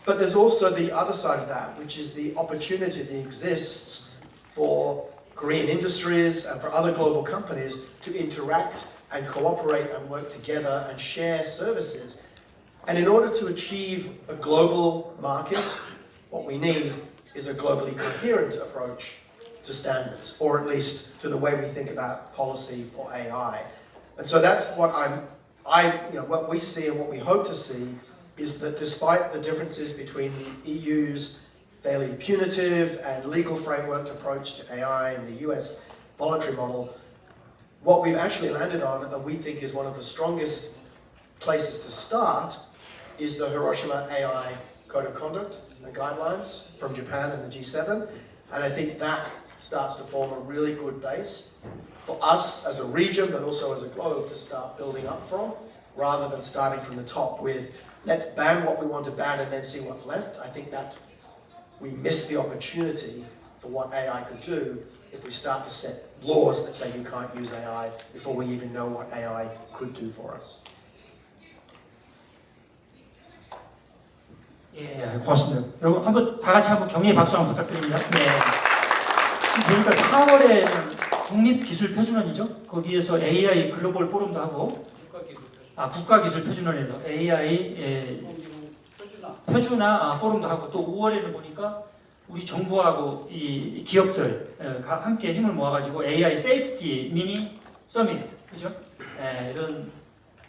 But there's also the other side of that, which is the opportunity that exists for Korean industries and for other global companies to interact and cooperate and work together and share services. And in order to achieve a global market, what we need is a globally coherent approach to standards, or at least to the way we think about policy for AI. And so that's what what we see and what we hope to see is that despite the differences between the EU's fairly punitive and legal framework approach to AI and the US voluntary model, what we've actually landed on, and we think is one of the strongest places to start, is the Hiroshima AI Code of Conduct and Guidelines from Japan and the G7. And I think that starts to form a really good base for us as a region, but also as a globe, to start building up from, rather than starting from the top with, let's ban what we want to ban and then see what's left. I think that we miss the opportunity for what AI could do if we start to set laws that say you can't use AI before we even know what AI could do for us. 예, 고맙습니다. 여러분 한번 다 같이 한번 격려의 박수 한번 부탁드립니다. 네. 지금 보니까 4월에는 국립기술표준원이죠. 거기에서 AI 글로벌 포럼도 하고 국가기술표준원에서 AI 표준화 포럼도 하고 또 5월에는 보니까 우리 정부하고 이 기업들 함께 힘을 모아가지고 AI 세이프티 미니 서밋 그죠? 이런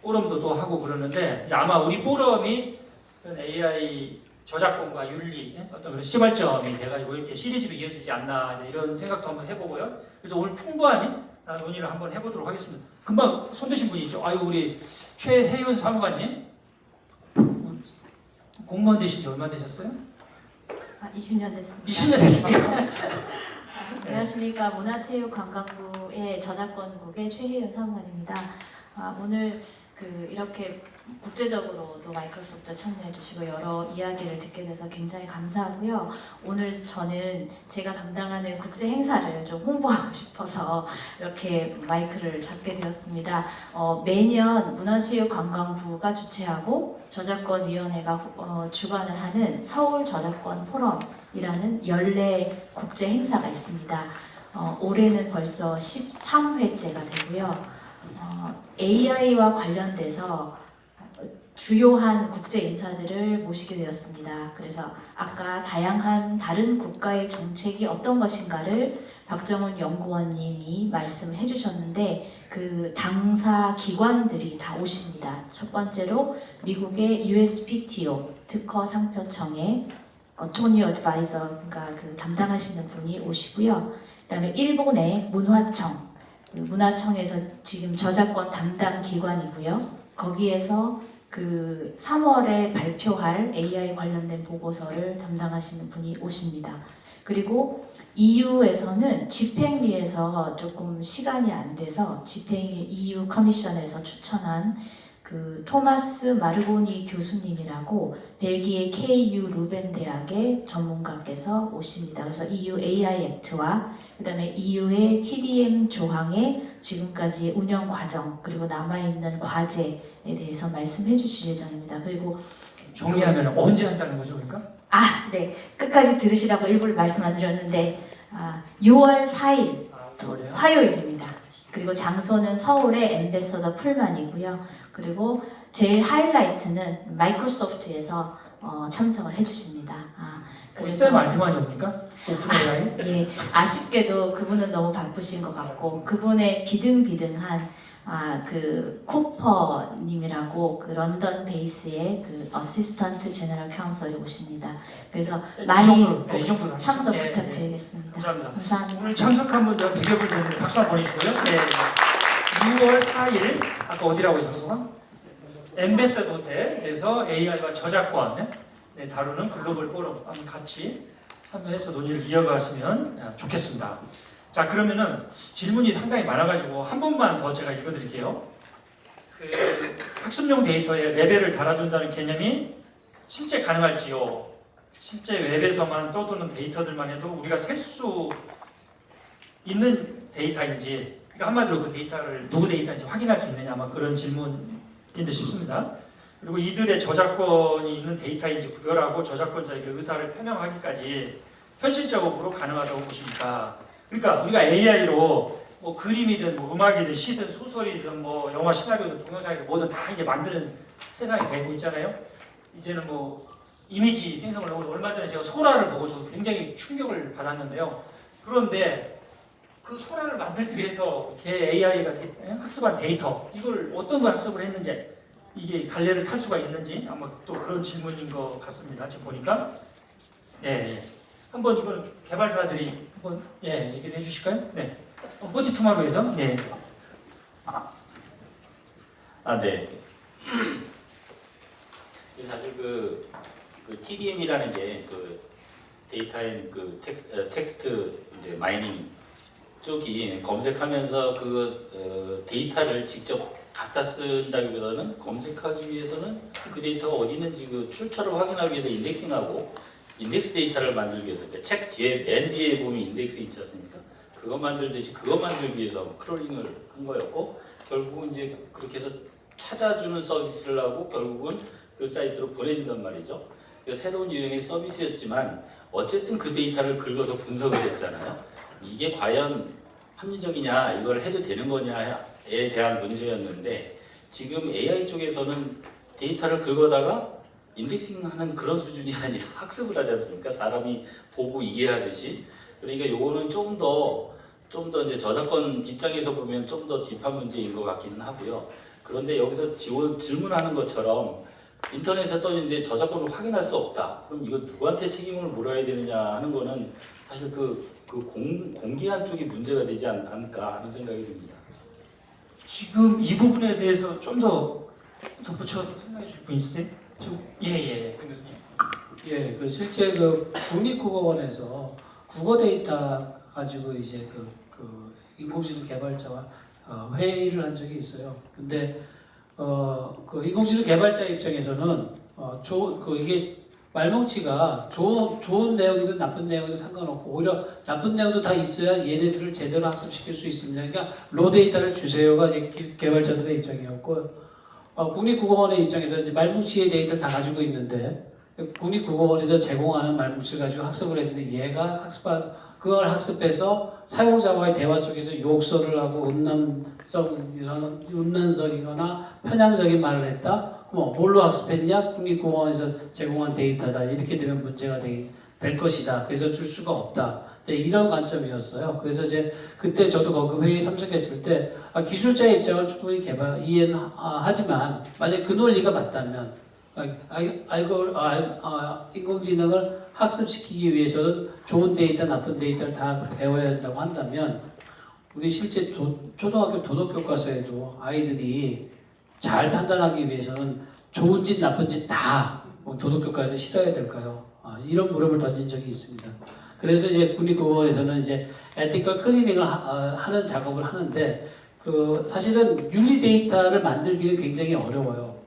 포럼도 또 하고 그러는데 이제 아마 우리 포럼이 그런 AI 저작권과 윤리 어떤 그런 시발점이 돼가지고 이렇게 시리즈로 이어지지 않나 이제 이런 생각도 한번 해보고요. 그래서 오늘 풍부한 논의를 한번 해보도록 하겠습니다. 금방 손드신 분이 있죠. 아유 우리 최혜윤 사무관님 공무원 되신 지 얼마 되셨어요? 20년 됐습니다. 20년 됐습니다. 안녕하십니까. 문화체육관광부의 저작권국의 최혜윤 사무관입니다. 오늘 이렇게 국제적으로도 마이크로소프트 참여해 주시고 여러 이야기를 듣게 돼서 굉장히 감사하고요. 오늘 저는 제가 담당하는 국제 행사를 좀 홍보하고 싶어서 이렇게 마이크를 잡게 되었습니다. 매년 문화체육관광부가 주최하고 저작권위원회가 주관을 하는 서울 저작권 포럼이라는 연례 국제 행사가 있습니다. 올해는 벌써 13회째가 되고요. AI와 관련돼서 주요한 국제 인사들을 모시게 되었습니다. 그래서 아까 다양한 다른 국가의 정책이 어떤 것인가를 박정훈 연구원님이 말씀해 주셨는데 그 당사 기관들이 다 오십니다. 첫 번째로 미국의 USPTO 특허 상표청의 토니 어드바이저가 담당하시는 분이 오시고요. 그다음에 일본의 문화청에서 지금 저작권 담당 기관이고요. 거기에서 3월에 발표할 AI 관련된 보고서를 담당하시는 분이 오십니다. 그리고 EU에서는 집행위에서 조금 시간이 안 돼서 집행위 EU 커미션에서 추천한 토마스 마르고니 교수님이라고 벨기에 KU 루벤 대학의 전문가께서 오십니다. 그래서 EU AI 액트와 그다음에 EU의 TDM 조항의 지금까지 운영 과정 그리고 남아있는 과제에 대해서 말씀해 주실 예정입니다. 그리고 정리하면 언제 한다는 거죠, 그러니까? 네. 끝까지 들으시라고 일부를 말씀 안 드렸는데 6월 4일 화요일입니다. 그리고 장소는 서울의 엠베서더 풀만이고요. 그리고 제일 하이라이트는 마이크로소프트에서 참석을 해주십니다. 쌤 알트만이 옵니까? 오픈 AI? 예, 아쉽게도 그분은 너무 바쁘신 것 같고 그분의 비등비등한 쿠퍼님이라고 런던 베이스의 어시스턴트 제너럴 카운서리 오십니다. 그래서 많이 이 정도로 참석 네, 부탁드리겠습니다. 감사합니다. 감사합니다. 오늘 참석한 분들 100여 분 되는데 박수 한번 보내주시고요. 네. 6월 4일 아까 어디라고 장소가? 엠베서더 호텔에서 AI와 저작권 다루는 글로벌 포럼 한번 같이 참여해서 논의를 이어가시면 좋겠습니다. 자 그러면은 질문이 상당히 많아가지고 한 번만 더 제가 읽어드릴게요. 학습용 데이터에 레벨을 달아준다는 개념이 실제 가능할지요? 실제 웹에서만 떠도는 데이터들만 해도 우리가 셀 수 있는 데이터인지 그러니까 한마디로 그 데이터를 누구 데이터인지 확인할 수 있느냐 아마 그런 질문인데 싶습니다. 그리고 이들의 저작권이 있는 데이터인지 구별하고 저작권자에게 의사를 표명하기까지 현실적으로 가능하다고 보십니까? 그러니까 우리가 AI로 뭐 그림이든 뭐 음악이든 시든 소설이든 뭐 영화 시나리오든 동영상이든 뭐든 다 이제 만드는 세상이 되고 있잖아요. 이제는 뭐 이미지 생성을 하고 얼마 전에 제가 소라를 보고 저도 굉장히 충격을 받았는데요. 그런데 그 소라를 만들기 위해서 걔 AI가 학습한 데이터 이걸 어떤 걸 학습을 했는지 이게 갈래를 탈 수가 있는지 아마 또 그런 질문인 것 같습니다. 지금 보니까 예. 한번 이걸 개발사들이 한번 얘기를 해주실까요? 네. 포티투마로에서 네. 네. 사실 그 TDM이라는 게 데이터 앤 텍스트 이제 마이닝 쪽이 검색하면서 데이터를 직접 갖다 쓴다기보다는 검색하기 위해서는 그 데이터가 어디 있는지 출처를 확인하기 위해서 인덱싱하고 인덱스 데이터를 만들기 위해서 책 뒤에 맨 뒤에 보면 인덱스 있지 않습니까? 그거 만들듯이 그거 만들기 위해서 크롤링을 한 거였고 결국은 이제 그렇게 해서 찾아주는 서비스를 하고 결국은 그 사이트로 보내준단 말이죠. 새로운 유형의 서비스였지만 어쨌든 그 데이터를 긁어서 분석을 했잖아요. 이게 과연 합리적이냐 이걸 해도 되는 거냐에 대한 문제였는데 지금 AI 쪽에서는 데이터를 긁어다가 인덱싱하는 그런 수준이 아니라 학습을 하지 않습니까? 사람이 보고 이해하듯이. 그러니까 요거는 좀 더 이제 저작권 입장에서 보면 좀 더 딥한 문제인 것 같기는 하고요. 그런데 여기서 질문하는 것처럼 인터넷에 떠 있는데 저작권을 확인할 수 없다. 그럼 이거 누구한테 책임을 물어야 되느냐 하는 거는 사실 공개한 쪽이 문제가 되지 않을까 하는 생각이 듭니다. 지금 이 부분에 대해서 좀 더 덧붙여서 설명해 주실 분 있으세요? 예, 권 교수님. 예, 그 실제 그 국립국어원에서 국어 데이터 가지고 이제 그 인공지능 개발자와 회의를 한 적이 있어요. 근데 그 인공지능 개발자 입장에서는 이게 말뭉치가 좋은 내용이든 나쁜 내용이든 상관없고 오히려 나쁜 내용도 다 있어야 얘네들을 제대로 학습시킬 수 있습니다. 그러니까 로 데이터를 주세요가 이제 개발자들의 입장이었고 국립국어원의 입장에서 이제 말뭉치의 데이터를 다 가지고 있는데 국립국어원에서 제공하는 말뭉치를 가지고 학습을 했는데 얘가 그걸 학습해서 사용자와의 대화 속에서 욕설을 하고 음란성이거나 편향적인 말을 했다. 그럼 뭘로 학습했냐? 국립국어원에서 제공한 데이터다. 이렇게 되면 문제가 될 것이다. 그래서 줄 수가 없다. 네, 이런 관점이었어요. 그래서 이제 그때 저도 그 회의에 참석했을 때 기술자의 입장을 충분히 이해는 하지만 만약 그 논리가 맞다면 인공지능을 학습시키기 위해서는 좋은 데이터, 나쁜 데이터를 다 배워야 된다고 한다면 우리 실제 초등학교 도덕교과서에도 아이들이 잘 판단하기 위해서는 좋은 짓, 나쁜 짓 다 도덕교과서에 실어야 될까요? 이런 물음을 던진 적이 있습니다. 그래서 이제 국립국어원에서는 이제 에티컬 클리닝을 하는 작업을 하는데 사실은 윤리 데이터를 만들기는 굉장히 어려워요.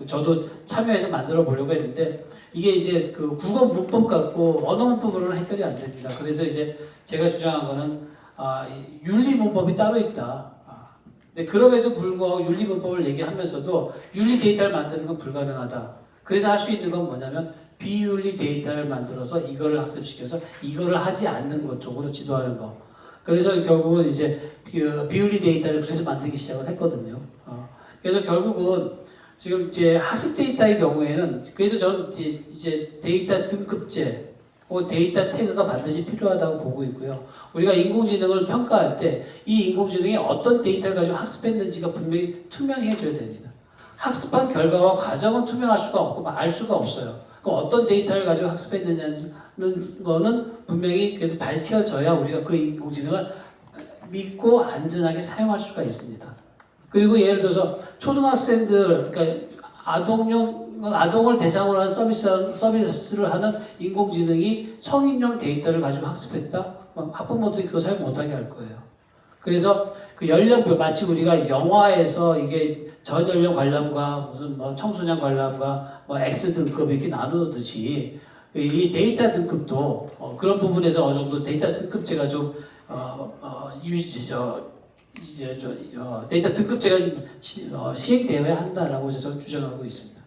저도 참여해서 만들어 보려고 했는데 이게 이제 그 국어 문법 갖고 언어 문법으로는 해결이 안 됩니다. 그래서 이제 제가 주장한 거는 윤리 문법이 따로 있다. 근데 그럼에도 불구하고 윤리 문법을 얘기하면서도 윤리 데이터를 만드는 건 불가능하다. 그래서 할 수 있는 건 뭐냐면 비윤리 데이터를 만들어서 이거를 학습시켜서 이거를 하지 않는 것 쪽으로 지도하는 거. 그래서 결국은 이제 비윤리 데이터를 그래서 만들기 시작을 했거든요. 그래서 결국은 지금 이제 학습 데이터의 경우에는 그래서 저는 이제 데이터 등급제 혹은 데이터 태그가 반드시 필요하다고 보고 있고요. 우리가 인공지능을 평가할 때 이 인공지능이 어떤 데이터를 가지고 학습했는지가 분명히 투명해져야 됩니다. 학습한 결과와 과정은 투명할 수가 없고 알 수가 없어요. 그럼 어떤 데이터를 가지고 학습했느냐는 거는 분명히 그래도 밝혀져야 우리가 그 인공지능을 믿고 안전하게 사용할 수가 있습니다. 그리고 예를 들어서 초등학생들, 그러니까 아동을 대상으로 한 서비스를 하는 인공지능이 성인용 데이터를 가지고 학습했다? 학부모들이 그거 사용 못하게 할 거예요. 그래서 그 연령별, 마치 우리가 영화에서 이게 전 연령 관람과 무슨 청소년 관람과 X등급 이렇게 나누듯이 이 데이터 등급도 그런 부분에서 어느 정도 데이터 등급제가 좀 데이터 등급제가 시행되어야 한다라고 저는 주장하고 있습니다.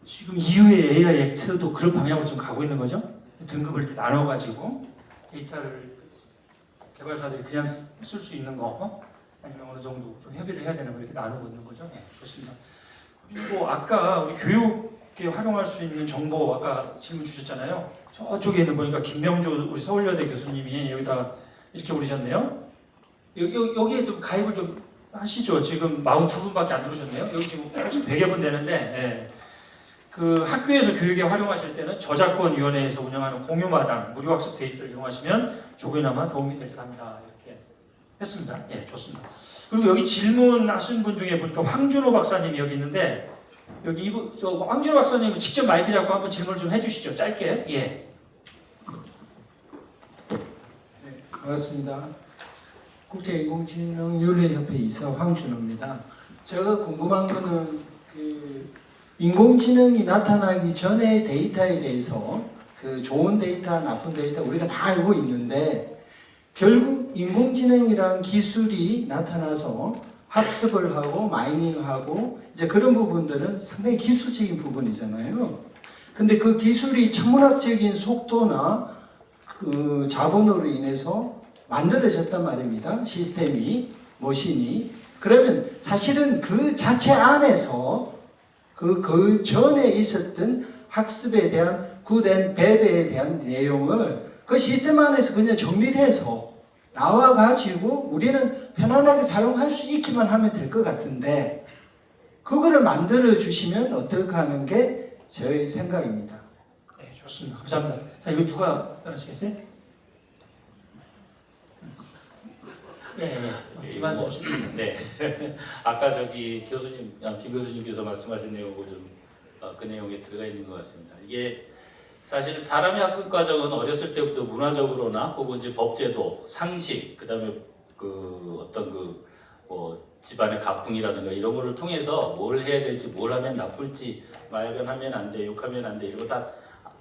지금 이후에 AI 액트도 그런 방향으로 좀 가고 있는 거죠? 등급을 이렇게 나눠가지고 데이터를 개발사들이 그냥 쓸 수 있는 거 아니면 어느 정도 좀 협의를 해야 되는 거 이렇게 나누고 있는 거죠? 네, 좋습니다. 그리고 아까 우리 교육에 활용할 수 있는 정보 아까 질문 주셨잖아요. 저쪽에 있는 보니까 김명조 우리 서울여대 교수님이 여기다가 이렇게 올리셨네요. 여기에 좀 가입을 좀 하시죠. 지금 42분밖에 안 들어오셨네요. 여기 지금 100여 분 되는데 네. 그 학교에서 교육에 활용하실 때는 저작권위원회에서 운영하는 공유마당 무료학습 데이터를 이용하시면 조금이나마 도움이 될 듯합니다. 이렇게 했습니다. 예, 좋습니다. 그리고 여기 질문하신 분 중에 보니까 황준호 박사님이 여기 있는데 여기 황준호 박사님은 직접 마이크 잡고 한번 질문을 좀 해주시죠. 짧게. 예. 네, 반갑습니다. 국제인공지능윤리협회 이사 황준호입니다. 제가 궁금한 거는 인공지능이 나타나기 전에 데이터에 대해서 좋은 데이터, 나쁜 데이터 우리가 다 알고 있는데 결국 인공지능이란 기술이 나타나서 학습을 하고 마이닝하고 이제 그런 부분들은 상당히 기술적인 부분이잖아요. 근데 그 기술이 천문학적인 속도나 그 자본으로 인해서 만들어졌단 말입니다. 시스템이, 머신이. 그러면 사실은 그 자체 안에서 그 전에 있었던 학습에 대한 굿 앤 배드에 대한 내용을 그 시스템 안에서 그냥 정리돼서 나와가지고 우리는 편안하게 사용할 수 있기만 하면 될 것 같은데 그거를 만들어 주시면 어떨까 하는 게 저의 생각입니다. 네, 좋습니다. 감사합니다. 자, 이거 누가 따라하시겠어요? 네, 김한수 씨. 네. 아까 저기 교수님, 김 교수님께서 말씀하신 내용하고 좀 그 내용에 들어가 있는 것 같습니다. 이게 사실 사람의 학습 과정은 어렸을 때부터 문화적으로나 혹은 이제 법제도, 상식, 그다음에 그 어떤 그 뭐 집안의 가풍이라든가 이런 거를 통해서 뭘 해야 될지, 뭘 하면 나쁠지, 마약은 하면 안 돼, 욕하면 안 돼, 이런 거 다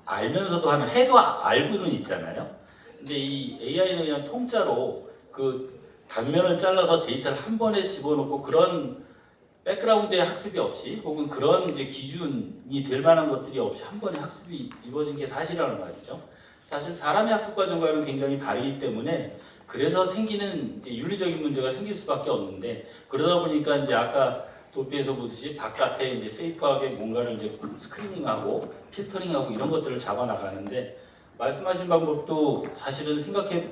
알면서도 하는, 해도 알고는 있잖아요. 근데 이 AI는 그냥 통짜로 그 단면을 잘라서 데이터를 한 번에 집어넣고 그런 백그라운드의 학습이 없이 혹은 그런 이제 기준이 될 만한 것들이 없이 한 번에 학습이 이루어진 게 사실이라는 말이죠. 사실 사람의 학습 과정과는 굉장히 다르기 때문에 그래서 생기는 이제 윤리적인 문제가 생길 수밖에 없는데, 그러다 보니까 이제 아까 도피에서 보듯이 바깥에 이제 세이프하게 뭔가를 이제 스크리닝하고 필터링하고 이런 것들을 잡아 나가는데, 말씀하신 방법도 사실은 생각해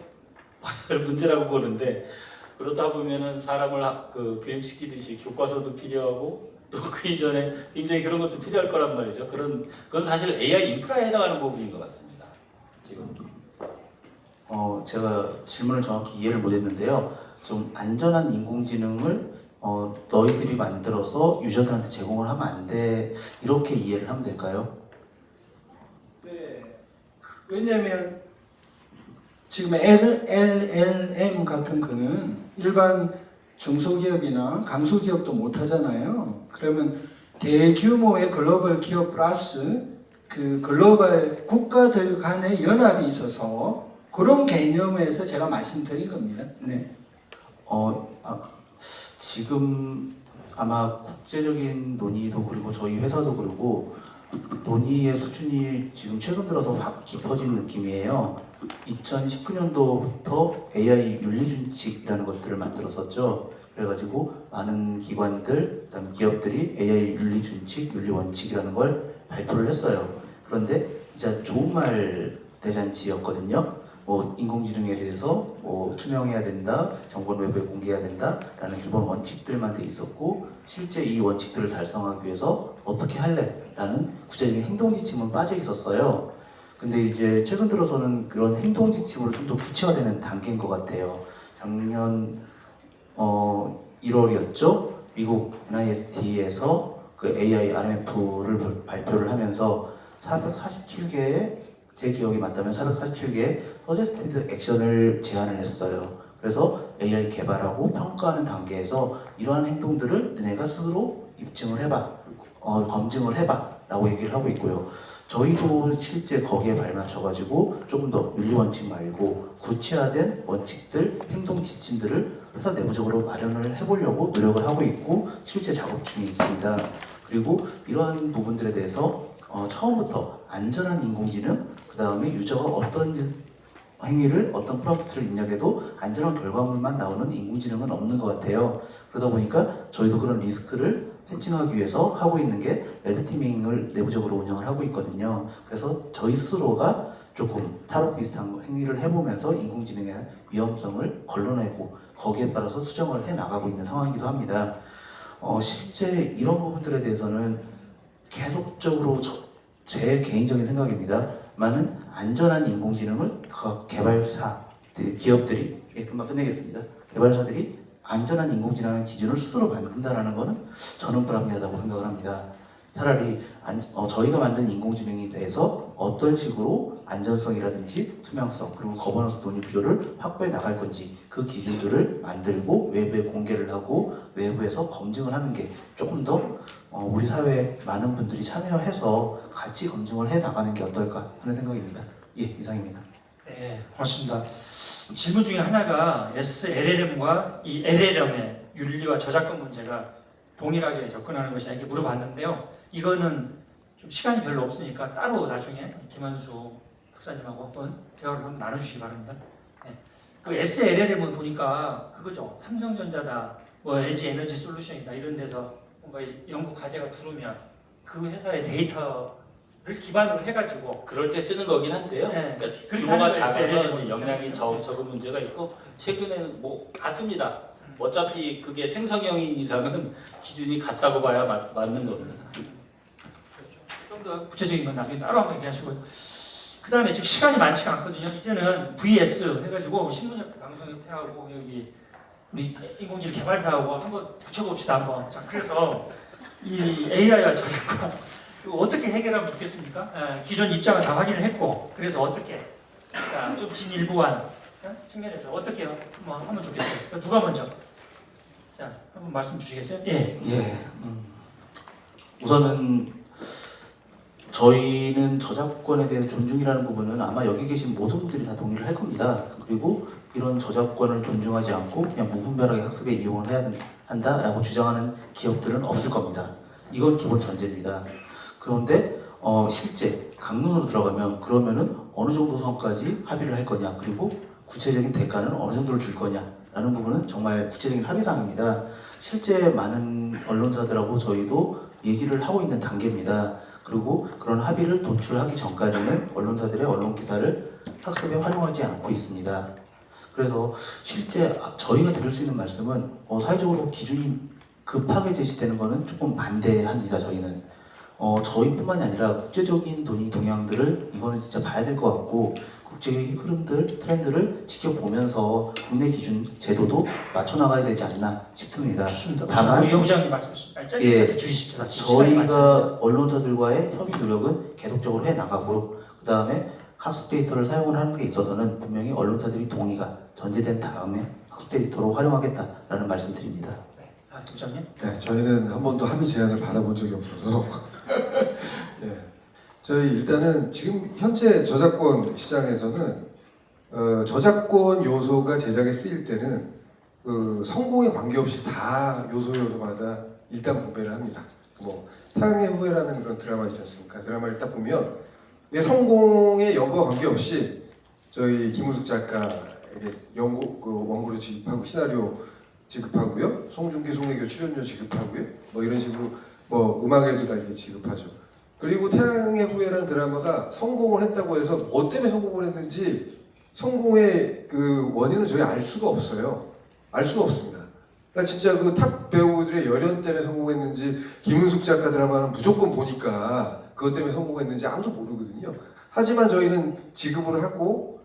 봐야 할 문제라고 보는데, 그러다 보면은 사람을 교육시키듯이 교과서도 필요하고 또 그 이전에 굉장히 그런 것도 필요할 거란 말이죠. 그건 사실 AI 인프라에 해당하는 부분인 것 같습니다. 지금. 제가 질문을 정확히 이해를 못했는데요. 좀 안전한 인공지능을 너희들이 만들어서 유저들한테 제공을 하면 안 돼, 이렇게 이해를 하면 될까요? 네. 왜냐하면 지금 LLM 같은 거는 일반 중소기업이나 강소기업도 못 하잖아요. 그러면 대규모의 글로벌 기업 플러스 그 글로벌 국가들 간의 연합이 있어서 그런 개념에서 제가 말씀드린 겁니다. 네. 지금 아마 국제적인 논의도 그리고 저희 회사도 그러고 논의의 수준이 지금 최근 들어서 확 깊어진 느낌이에요. 2019년도부터 AI 윤리준칙이라는 것들을 만들었었죠. 그래가지고 많은 기관들, 그다음에 기업들이 AI 윤리준칙, 윤리원칙이라는 걸 발표를 했어요. 그런데 진짜 좋은 말 대잔치였거든요. 뭐 인공지능에 대해서 뭐 투명해야 된다, 정보는 외부에 공개해야 된다라는 기본 원칙들만 돼 있었고, 실제 이 원칙들을 달성하기 위해서 어떻게 할래라는 구체적인 행동 지침은 빠져 있었어요. 근데 이제 최근 들어서는 그런 행동 지침으로 좀 더 구체화되는 단계인 것 같아요. 작년 1월이었죠. 미국 NIST에서 그 AI RMF를 발표를 하면서 447개의, 제 기억이 맞다면 447개의 서제스티드 액션을 제안을 했어요. 그래서 AI 개발하고 평가하는 단계에서 이러한 행동들을 너네가 스스로 입증을 해봐, 검증을 해봐 라고 얘기를 하고 있고요. 저희도 실제 거기에 발맞춰가지고 조금 더 윤리원칙 말고 구체화된 원칙들, 행동 지침들을 회사 내부적으로 마련을 해보려고 노력을 하고 있고 실제 작업 중에 있습니다. 그리고 이러한 부분들에 대해서 처음부터 안전한 인공지능, 그 다음에 유저가 어떤 행위를, 어떤 프롬프트를 입력해도 안전한 결과물만 나오는 인공지능은 없는 것 같아요. 그러다 보니까 저희도 그런 리스크를 해칭하기 위해서 하고 있는 게 레드티밍을 내부적으로 운영을 하고 있거든요. 그래서 저희 스스로가 조금 탈옥 비슷한 행위를 해보면서 인공지능의 위험성을 걸러내고 거기에 따라서 수정을 해나가고 있는 상황이기도 합니다. 실제 이런 부분들에 대해서는 계속적으로 제 개인적인 생각입니다. 많은 안전한 인공지능을 개발사, 기업들이, 금방 끝내겠습니다. 개발사들이 안전한 인공지능의 기준을 스스로 만든다는 것은 저는 불합리하다고 생각을 합니다. 차라리 저희가 만든 인공지능에 대해서 어떤 식으로 안전성이라든지 투명성 그리고 거버넌스 논의 구조를 확보해 나갈 건지 그 기준들을 만들고 외부에 공개를 하고 외부에서 검증을 하는 게 조금 더 우리 사회에 많은 분들이 참여해서 같이 검증을 해 나가는 게 어떨까 하는 생각입니다. 예, 이상입니다. 네, 고맙습니다. 질문 중에 하나가 SLLM과 이 LLM의 윤리와 저작권 문제가 동일하게 접근하는 것이냐 이렇게 물어봤는데요. 이거는 좀 시간이 별로 없으니까 따로 나중에 김한수 박사님하고 한번 대화를 한번 나눠주시기 바랍니다. 네. 그 SLLM은 보니까 그거죠. 삼성전자다, 뭐 LG 에너지 솔루션이다 이런 데서 뭔가 연구 과제가 들어오면 그 회사의 데이터를 기반으로 해가지고 그럴 때 쓰는 거긴 한데요. 네. 그러니까 그렇게 규모가 하는 작아서 SLLM 이제 영향이 적은 문제가 있고 최근에는 뭐 같습니다. 어차피 그게 생성형인 이상은 기준이 같다고 봐야 맞는 겁니다. 좀 더 구체적인 건 나중에 따로 한번 얘기하시고요. 그 다음에 지금 시간이 많지가 않거든요. 이제는 VS 해가지고 신문협회 방송협회하고 여기 우리 인공지능 개발사하고 한번 붙여봅시다 한번. 자, 그래서 이 AI와 저작권 이거 어떻게 해결하면 좋겠습니까? 기존 입장은 다 확인을 했고 그래서 어떻게 좀 진일보한 측면에서 어떻게 뭐 하면 좋겠어요? 누가 먼저? 자, 한번 말씀 주시겠어요? 예. 우선은 저희는 저작권에 대한 존중이라는 부분은 아마 여기 계신 모든 분들이 다 동의를 할 겁니다. 그리고 이런 저작권을 존중하지 않고 그냥 무분별하게 학습에 이용을 해야 한다라고 주장하는 기업들은 없을 겁니다. 이건 기본 전제입니다. 그런데 실제 강론으로 들어가면 그러면은 어느 정도 선까지 합의를 할 거냐, 그리고 구체적인 대가는 어느 정도를 줄 거냐라는 부분은 정말 구체적인 합의사항입니다. 실제 많은 언론사들하고 저희도 얘기를 하고 있는 단계입니다. 그리고 그런 합의를 도출하기 전까지는 언론사들의 언론 기사를 학습에 활용하지 않고 있습니다. 그래서 실제 저희가 드릴 수 있는 말씀은 사회적으로 기준이 급하게 제시되는 것은 조금 반대합니다. 저희는 저희뿐만이 아니라 국제적인 논의 동향들을 이거는 진짜 봐야 될 것 같고 국제의 흐름들, 트렌드를 지켜보면서 국내 기준 제도도 맞춰 나가야 되지 않나 싶습니다. 다만 우리 부장님 말씀하셨습니다. 짧게 주십시오. 저희가 언론사들과의 협의 노력은 계속적으로 해 나가고 그 다음에 학습 데이터를 사용을 하는 데 있어서는 분명히 언론사들이 동의가 전제된 다음에 학습 데이터로 활용하겠다라는 말씀드립니다. 부장님? 네, 저희는 한 번도 합의 제안을 받아본 적이 없어서 네, 저희 일단은 지금 현재 저작권 시장에서는 저작권 요소가 제작에 쓰일 때는 성공에 관계없이 다 요소마다 일단 분배를 합니다. 뭐 태양의 후예라는 그런 드라마 있지 않습니까? 드라마를 딱 보면 성공의 여부와 관계없이 저희 김우숙 작가에게 원고를 지급하고 시나리오 지급하고요. 송중기, 송혜교 출연료 지급하고요. 뭐 이런 식으로 뭐 음악에도 다 이렇게 지급하죠. 그리고 태양의 후예라는 드라마가 성공을 했다고 해서 뭐 때문에 성공을 했는지 성공의 그 원인은 저희 알 수가 없어요. 알 수가 없습니다. 그러니까 진짜 그 탑 배우들의 열연 때문에 성공했는지 김은숙 작가 드라마는 무조건 보니까 그것 때문에 성공했는지 아무도 모르거든요. 하지만 저희는 지급을 하고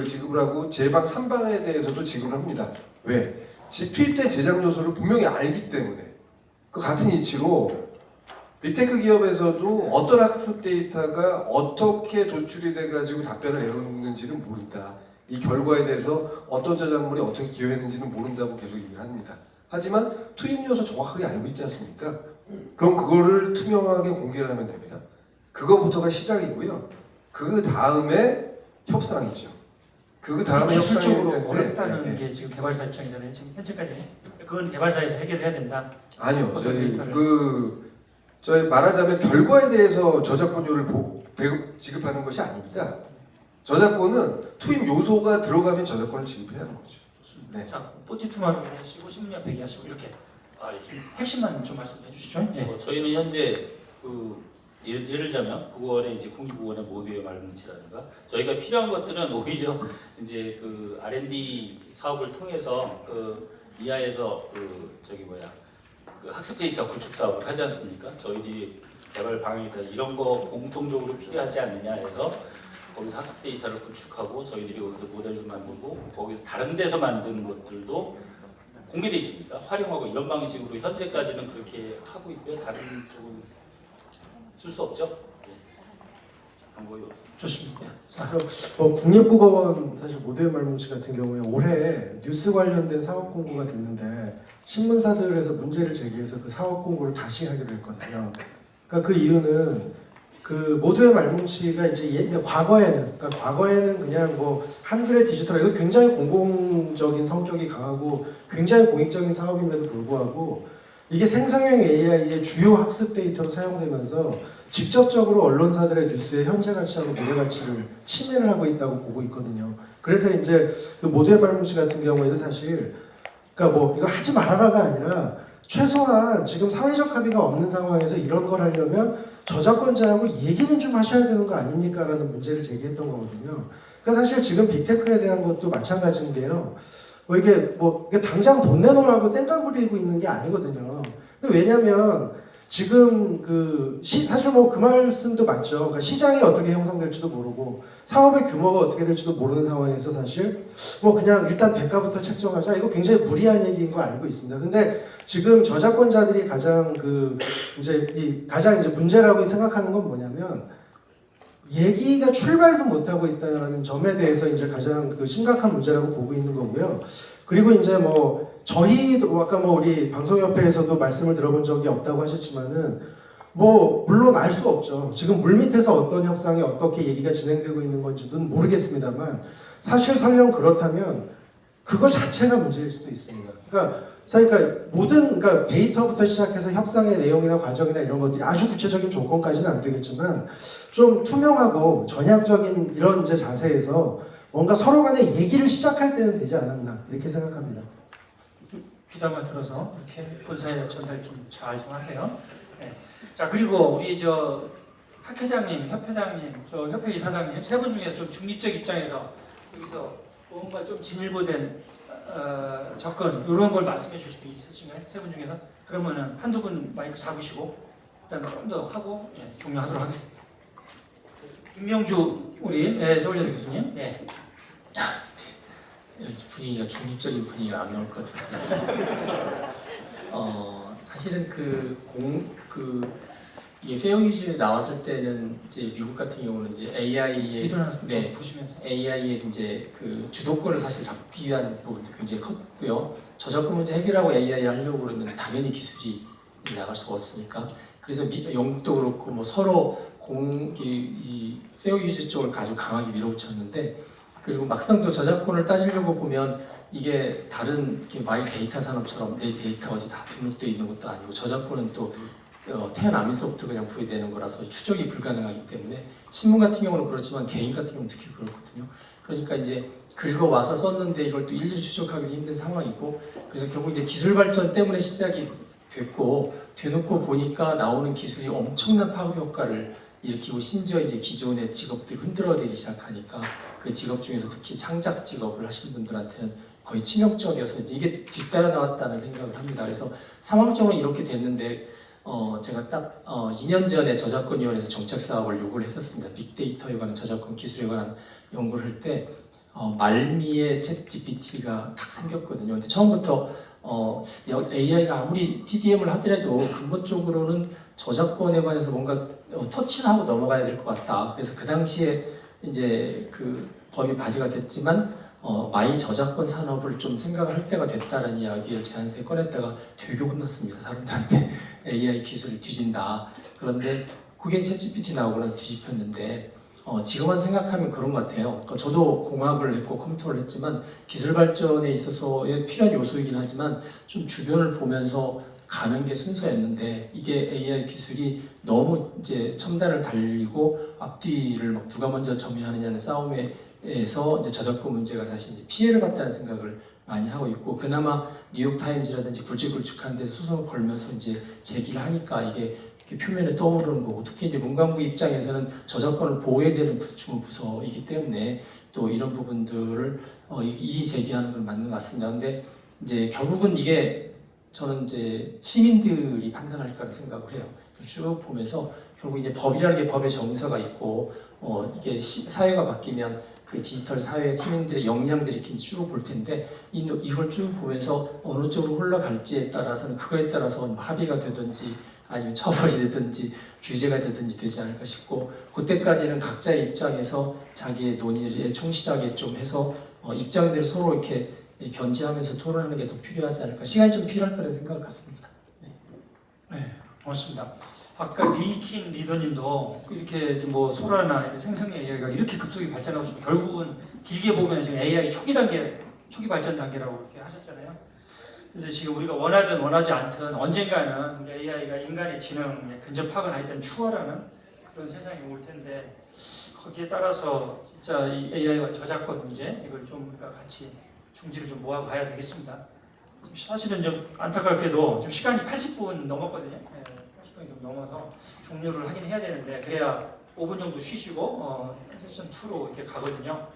지급을 하고 제방 3방에 대해서도 지급을 합니다. 왜? 투입된 제작 요소를 분명히 알기 때문에 그 같은 이치로 빅테크 기업에서도 어떤 학습 데이터가 어떻게 도출이 돼가지고 답변을 내놓는지는 모른다. 이 결과에 대해서 어떤 저작물이 어떻게 기여했는지는 모른다고 계속 얘기를 합니다. 하지만 투입 요소 정확하게 알고 있지 않습니까? 그럼 그거를 투명하게 공개를 하면 됩니다. 그거부터가 시작이고요. 그 다음에 협상이죠. 그 다음에 기술적으로 어렵다는 게 지금 개발사 입장이잖아요. 지금 현재까지는 그건 개발사에서 해결해야 된다. 아니요, 저희 말하자면 결과에 대해서 저작권료를 지급하는 것이 아닙니다. 저작권은 투입 요소가 들어가면 저작권을 지급해야 하는 거죠. 네. 자, 포티투마로 얘기하시고 신문협회 얘기하시고 이렇게 핵심만 좀 말씀해 주시죠. 네. 저희는 현재 예를 들자면 국어원의 이제 국립국어원의 모두의 말뭉치라든가 저희가 필요한 것들은 오히려 이제 그 R&D 사업을 통해서 이하에서 그 학습 데이터 구축 사업을 하지 않습니까? 저희들이 개발 방향이다 이런 거 공통적으로 필요하지 않느냐 해서 거기서 학습 데이터를 구축하고 저희들이 거기서 모델도 만들고 거기서 다른 데서 만드는 것들도 공개되어 있습니다. 활용하고 이런 방식으로 현재까지는 그렇게 하고 있고요. 다른 쪽은 쓸 수 없죠. 방법이 없습니다. 좋습니다. 국립국어원 사실 모두의 말뭉치 같은 경우에 올해 뉴스 관련된 사업 공고가 됐는데 신문사들에서 문제를 제기해서 그 사업 공고를 다시 하기로 했거든요. 그러니까 그 이유는 그 모두의 말뭉치가 이제 과거에는 그냥 뭐 한글의 디지털 이거 굉장히 공공적인 성격이 강하고 굉장히 공익적인 사업임에도 불구하고 이게 생성형 AI의 주요 학습 데이터로 사용되면서 직접적으로 언론사들의 뉴스의 현재 가치하고 미래 가치를 침해를 하고 있다고 보고 있거든요. 그래서 이제 그 모두의 말뭉치 같은 경우에도 사실 그러니까 뭐 이거 하지 말아라가 아니라 최소한 지금 사회적 합의가 없는 상황에서 이런 걸 하려면 저작권자하고 얘기는 좀 하셔야 되는 거 아닙니까? 라는 문제를 제기했던 거거든요. 그러니까 사실 지금 빅테크에 대한 것도 마찬가지인 게요. 이게 당장 돈 내놓으라고 땡깡 부리고 있는 게 아니거든요. 근데 왜냐면 지금 사실 뭐 그 말씀도 맞죠. 그러니까 시장이 어떻게 형성될지도 모르고 사업의 규모가 어떻게 될지도 모르는 상황에서 사실 뭐 그냥 일단 대가부터 책정하자, 이거 굉장히 무리한 얘기인 거 알고 있습니다. 근데 지금 저작권자들이 가장 가장 문제라고 생각하는 건 뭐냐면 얘기가 출발도 못하고 있다는 점에 대해서 이제 가장 심각한 문제라고 보고 있는 거고요. 그리고 이제 뭐 저희도 아까 뭐 우리 방송협회에서도 말씀을 들어본 적이 없다고 하셨지만은 뭐 물론 알 수 없죠. 지금 물밑에서 어떤 협상이 어떻게 얘기가 진행되고 있는 건지는 모르겠습니다만 사실 설령 그렇다면 그거 자체가 문제일 수도 있습니다. 그러니까 데이터부터 시작해서 협상의 내용이나 과정이나 이런 것들이 아주 구체적인 조건까지는 안 되겠지만 좀 투명하고 전향적인 이런 이제 자세에서 뭔가 서로 간에 얘기를 시작할 때는 되지 않았나 이렇게 생각합니다. 귀담아 들어서 이렇게 본사에 전달 좀 잘 좀 하세요. 네. 자, 그리고 우리 학 회장님, 협회장님, 협회 이사장님 세 분 중에서 좀 중립적 입장에서 여기서 뭔가 좀 진일보된 접근 이런 걸 말씀해 주실 분 있으신가요? 세 분 중에서? 그러면은 한두 분 마이크 잡으시고 일단 좀 더 하고 종료하도록 하겠습니다. 임명주 우리 서울여대 교수님. 네. 분위기가 중립적인 분위기가 안 나올 것 같은데. 사실은 이게 페어 유즈에 나왔을 때는 이제 미국 같은 경우는 이제 AI의 보시면서 AI의 이제 주도권을 사실 잡기 위한 부분도 굉장히 컸고요. 저작권 문제 해결하고 AI를 하려고 그러면 당연히 기술이 나갈 수가 없으니까. 그래서 영국도 그렇고 뭐 서로 이 페어 유즈 쪽을 아주 강하게 밀어붙였는데, 그리고 막상 또 저작권을 따지려고 보면 이게 다른 마이 데이터 산업처럼 내 데이터 어디 다 등록되어 있는 것도 아니고 저작권은 또 태어나면서부터 그냥 부여되는 거라서 추적이 불가능하기 때문에 신문 같은 경우는 그렇지만 개인 같은 경우는 특히 그렇거든요. 그러니까 이제 긁어와서 썼는데 이걸 또 일일이 추적하기도 힘든 상황이고, 그래서 결국 이제 기술 발전 때문에 시작이 됐고, 되놓고 보니까 나오는 기술이 엄청난 파급 효과를 일으키고 심지어 이제 기존의 직업들이 흔들어대기 시작하니까 그 직업 중에서 특히 창작 직업을 하시는 분들한테는 거의 치명적이어서 이게 뒤따라 나왔다는 생각을 합니다. 그래서 상황적으로 이렇게 됐는데 제가 딱 2년 전에 저작권위원회에서 정책 사업을 요구를 했었습니다. 빅데이터에 관한 저작권 기술에 관한 연구를 할 때 말미에 챗 GPT가 딱 생겼거든요. 근데 처음부터 AI가 아무리 TDM을 하더라도 근본적으로는 저작권에 관해서 뭔가 터치를 하고 넘어가야 될 것 같다. 그래서 그 당시에 이제 법이 발의가 됐지만 마이 저작권 산업을 좀 생각을 할 때가 됐다는 이야기를 제안서에 꺼냈다가 되게 혼났습니다. 사람들한테 AI 기술을 뒤진다. 그런데 그게 챗GPT 나오고 나서 뒤집혔는데 지금 와서 생각하면 그런 것 같아요. 그러니까 저도 공학을 했고 컴퓨터를 했지만 기술 발전에 있어서의 필요한 요소이긴 하지만 좀 주변을 보면서 가는 게 순서였는데, 이게 AI 기술이 너무 이제 첨단을 달리고 앞뒤를 막 누가 먼저 점유하느냐는 싸움에서 이제 저작권 문제가 다시 이제 피해를 봤다는 생각을 많이 하고 있고, 그나마 뉴욕 타임즈라든지 굵직굵직한 데 소송을 걸면서 이제 제기를 하니까 이게 표면에 떠오르는 거고, 특히 이제 문광부 입장에서는 저작권을 보호해야 되는 주무부서이기 때문에 또 이런 부분들을 이 제기하는 건 맞는 것 같습니다. 근데 이제 결국은 이게 저는 이제 시민들이 판단할 거라는 생각을 해요. 쭉 보면서 결국 이제 법이라는 게 법의 정서가 있고 이게 사회가 바뀌면 그 디지털 사회 시민들의 역량들이 이렇게 쭉 볼 텐데 이걸 쭉 보면서 어느 쪽으로 흘러갈지에 따라서는 그거에 따라서 합의가 되든지 아니면 처벌이 되든지 규제가 되든지 되지 않을까 싶고, 그때까지는 각자의 입장에서 자기의 논의에 충실하게 좀 해서 입장들을 서로 이렇게 견제하면서 토론하는 게 더 필요하지 않을까, 시간이 좀 필요할 거라는 생각을 갖습니다. 네, 고맙습니다. 아까 리킨 리더님도 이렇게 뭐 소라나 생성형 AI가 이렇게 급속히 발전하고 있으면 결국은 길게 보면 지금 AI 초기 발전 단계라고 이렇게 하셨잖아요. 그래서 지금 우리가 원하든 원하지 않든 언젠가는 우리 AI가 인간의 지능에 근접하거나 하여튼 추월하는 그런 세상이 올 텐데, 거기에 따라서 진짜 이 AI와 저작권 문제 이걸 좀 우리가 같이 중지를 좀 모아봐야 되겠습니다. 사실은 좀 안타깝게도 좀 시간이 80분 넘었거든요. 80분이 좀 넘어서 종료를 하긴 해야 되는데, 그래야 5분 정도 쉬시고 세션 2로 이렇게 가거든요.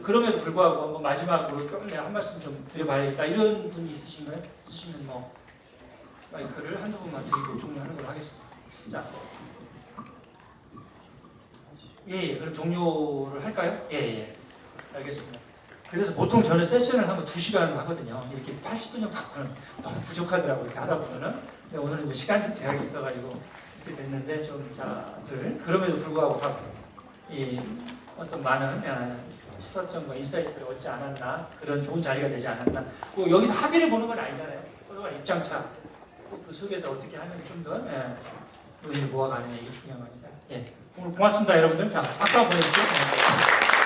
그럼에도 불구하고 한번 마지막으로 좀 내가 한 말씀 좀 드려봐야겠다 이런 분이 있으신가요? 있으시면 뭐 마이크를 한두 분만 드리고 종료하는 걸로 하겠습니다. 자, 예, 그럼 종료를 할까요? 예, 알겠습니다. 그래서 보통 저는 세션을 하면 2시간 하거든요. 이렇게 80분 정도 하고는 너무 부족하더라고요. 이렇게 하다 보면은. 근데 오늘은 이제 시간적 제약이 있어가지고 이렇게 됐는데 좀 자들 그럼에도 불구하고 다 이 어떤 많은 시사점과 인사이트를 얻지 않았나 그런 좋은 자리가 되지 않았나. 뭐 여기서 합의를 보는 건 아니잖아요. 서로가 입장차 그 속에서 어떻게 하면 좀 더 논의를 모아가느냐 이게 중요합니다. 예, 오늘 고맙습니다, 여러분들. 자, 박수 한번 보내주세요.